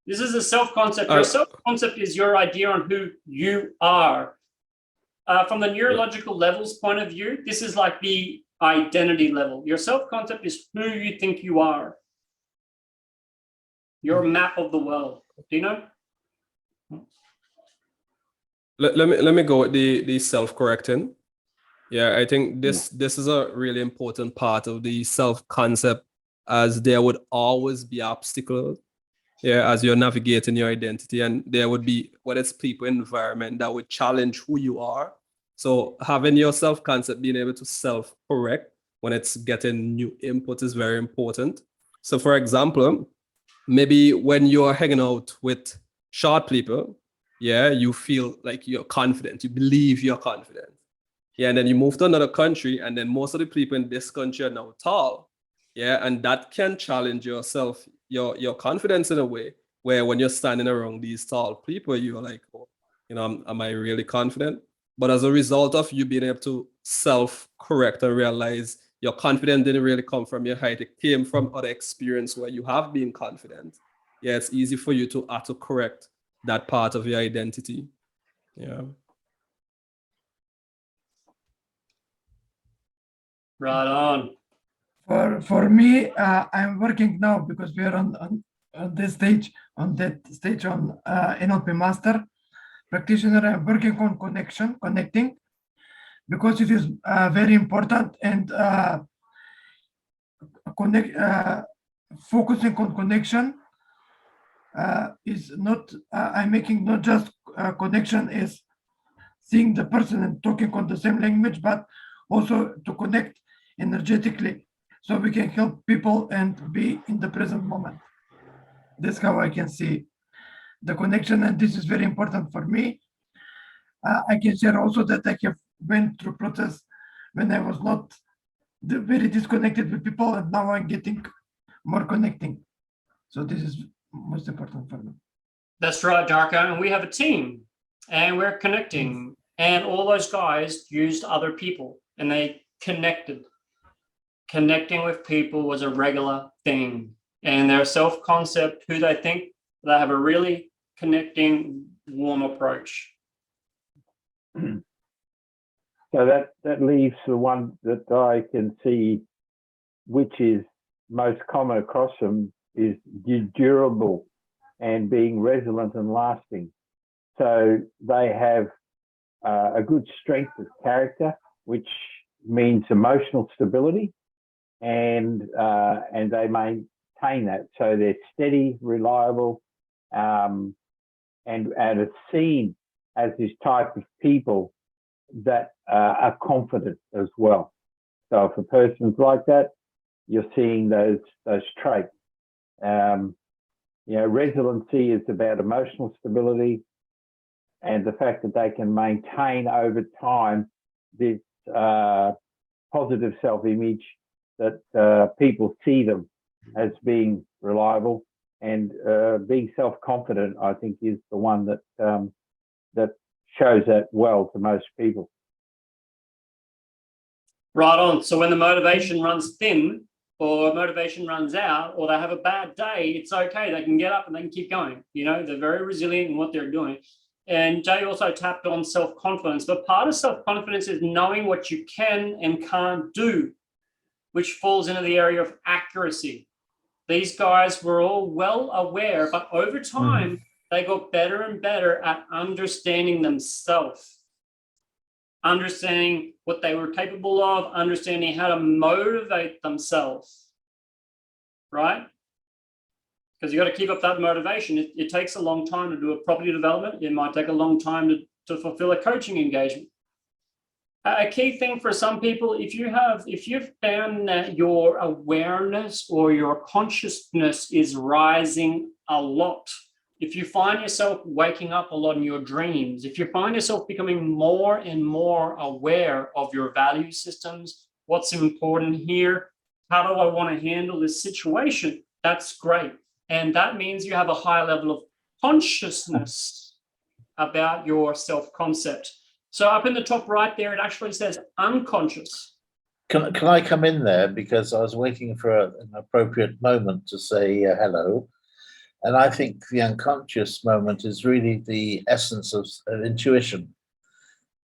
S4: This is a self-concept. Your self-concept is your idea on who you are. From the neurological levels point of view, this is like the identity level. Your self-concept is who you think you are. Your map of the world. Do you know?
S1: Let me go with the self-correcting. Yeah, I think this is a really important part of the self-concept, as there would always be obstacles. Yeah, as you're navigating your identity, and there would be, whether it's people, environment that would challenge who you are. So having your self-concept, being able to self-correct when it's getting new input is very important. So for example, maybe when you're hanging out with short people, yeah, you feel like you're confident, you believe you're confident. Yeah, and then you move to another country, and then most of the people in this country are now tall. Yeah, and that can challenge yourself, your confidence in a way, where when you're standing around these tall people, you're like, oh, you know, am I really confident? But as a result of you being able to self-correct and realize your confidence didn't really come from your height, it came from other experience where you have been confident. Yeah, it's easy for you to auto-correct that part of your identity. Yeah.
S4: Right on.
S5: For me, I'm working now because we are on this stage, on NLP Master Practitioner. I'm working on connecting, because it is very important, and focusing on connection is not, I'm making not just connection is seeing the person and talking on the same language, but also to connect energetically, so we can help people and be in the present moment. That's how I can see the connection, and this is very important for me. I can share also that I have went through process when I was not very disconnected with people, and now I'm getting more connecting. So this is most important for me.
S4: That's right, Darko. And we have a team, and we're connecting. And all those guys used other people, and they connected. Connecting with people was a regular thing. And their self-concept, who they think, they have a really connecting, warm approach.
S7: So that leaves the one that I can see, which is most common across them, is durable and being resilient and lasting. So they have a good strength of character, which means emotional stability, and they maintain that. So they're steady, reliable, and it's seen as this type of people that are confident as well. So if a person's like that, you're seeing those traits. Resiliency is about emotional stability and the fact that they can maintain over time this positive self-image that people see them as being reliable, and being self-confident, I think, is the one that shows that well to most people.
S4: Right on. So when the motivation runs thin, or motivation runs out, or they have a bad day, it's okay. They can get up and they can keep going. They're very resilient in what they're doing. And Jay also tapped on self-confidence, but part of self-confidence is knowing what you can and can't do, which falls into the area of accuracy. These guys were all well aware, but over time, they got better and better at understanding themselves, understanding what they were capable of, understanding how to motivate themselves, right? Because you got to keep up that motivation. It takes a long time to do a property development. It might take a long time to fulfill a coaching engagement. A key thing for some people, if you've found that your awareness or your consciousness is rising a lot, if you find yourself waking up a lot in your dreams, if you find yourself becoming more and more aware of your value systems, what's important here, how do I want to handle this situation, that's great. And that means you have a high level of consciousness about your self-concept. So up in the top right there, it actually says unconscious.
S3: Can I come in there? Because I was waiting for an appropriate moment to say hello. And I think the unconscious moment is really the essence of intuition.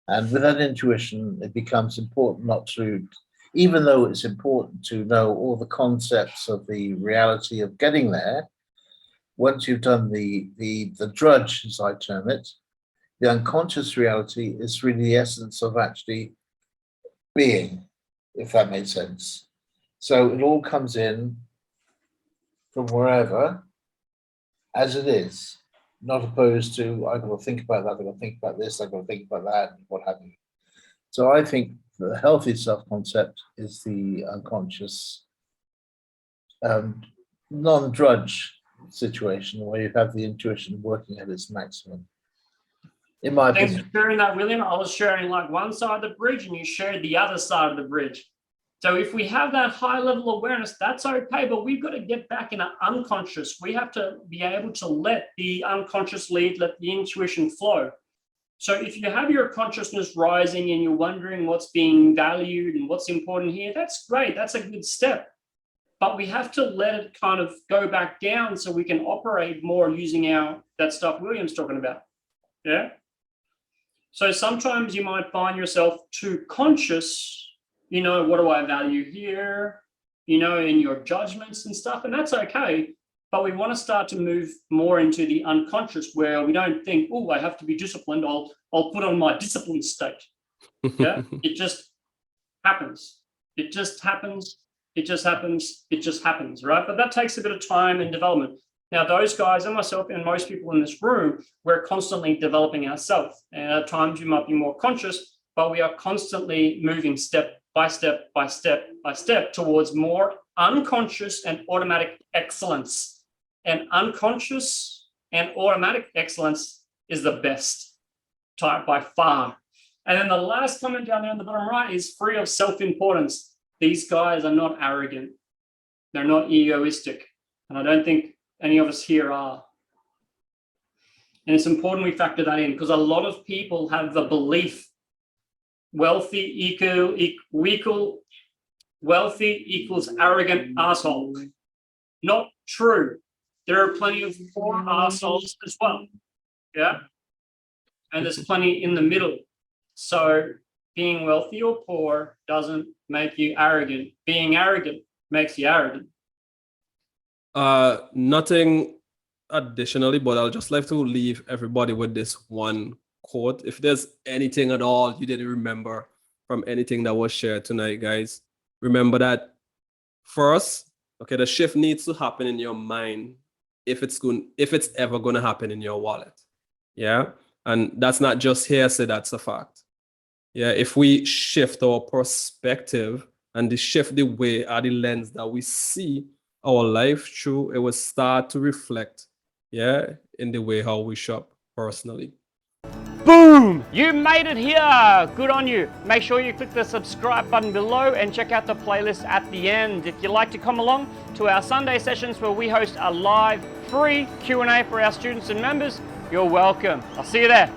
S3: And with that intuition, it becomes important not to, even though it's important to know all the concepts of the reality of getting there, once you've done the drudge, as I term it, the unconscious reality is really the essence of actually being, if that makes sense. So it all comes in from wherever, as it is, not opposed to, I've got to think about that, I've got to think about this, I've got to think about that, and what have you. So I think the healthy self-concept is the unconscious, non-drudge situation where you have the intuition working at its maximum. In my
S4: Thanks
S3: opinion.
S4: for sharing that, William. I was sharing like one side of the bridge and you shared the other side of the bridge. So if we have that high level of awareness, that's okay, but we've got to get back in our unconscious. We have to be able to let the unconscious lead, let the intuition flow. So if you have your consciousness rising and you're wondering what's being valued and what's important here, that's great. That's a good step. But we have to let it kind of go back down so we can operate more using that stuff William's talking about. Yeah. So sometimes you might find yourself too conscious, what do I value here, in your judgments and stuff, and that's okay. But we want to start to move more into the unconscious where we don't think, oh, I have to be disciplined. I'll put on my disciplined state. Yeah, it just happens. It just happens. It just happens. It just happens, right? But that takes a bit of time and development. Now, those guys and myself and most people in this room, we're constantly developing ourselves. And at times you might be more conscious, but we are constantly moving step by step by step by step towards more unconscious and automatic excellence. And unconscious and automatic excellence is the best type by far. And then the last comment down there on the bottom right is free of self-importance. These guys are not arrogant. They're not egoistic. And I don't think any of us here are. And it's important we factor that in because a lot of people have the belief wealthy equals arrogant asshole. Not true. There are plenty of poor assholes as well. Yeah. And there's plenty in the middle. So being wealthy or poor doesn't make you arrogant. Being arrogant makes you arrogant.
S1: Nothing additionally, but I'll just like to leave everybody with this one quote. If there's anything at all you didn't remember from anything that was shared tonight, guys, remember that first, okay, the shift needs to happen in your mind if it's ever going to happen in your wallet. Yeah. And that's not just hearsay, that's a fact. Yeah. If we shift our perspective and shift the way or the lens that we see our life through, it will start to reflect, yeah, in the way how we shop personally.
S6: Boom! You made it here! Good on you. Make sure you click the subscribe button below and check out the playlist at the end. If you'd like to come along to our Sunday sessions where we host a live, free Q&A for our students and members, you're welcome. I'll see you there.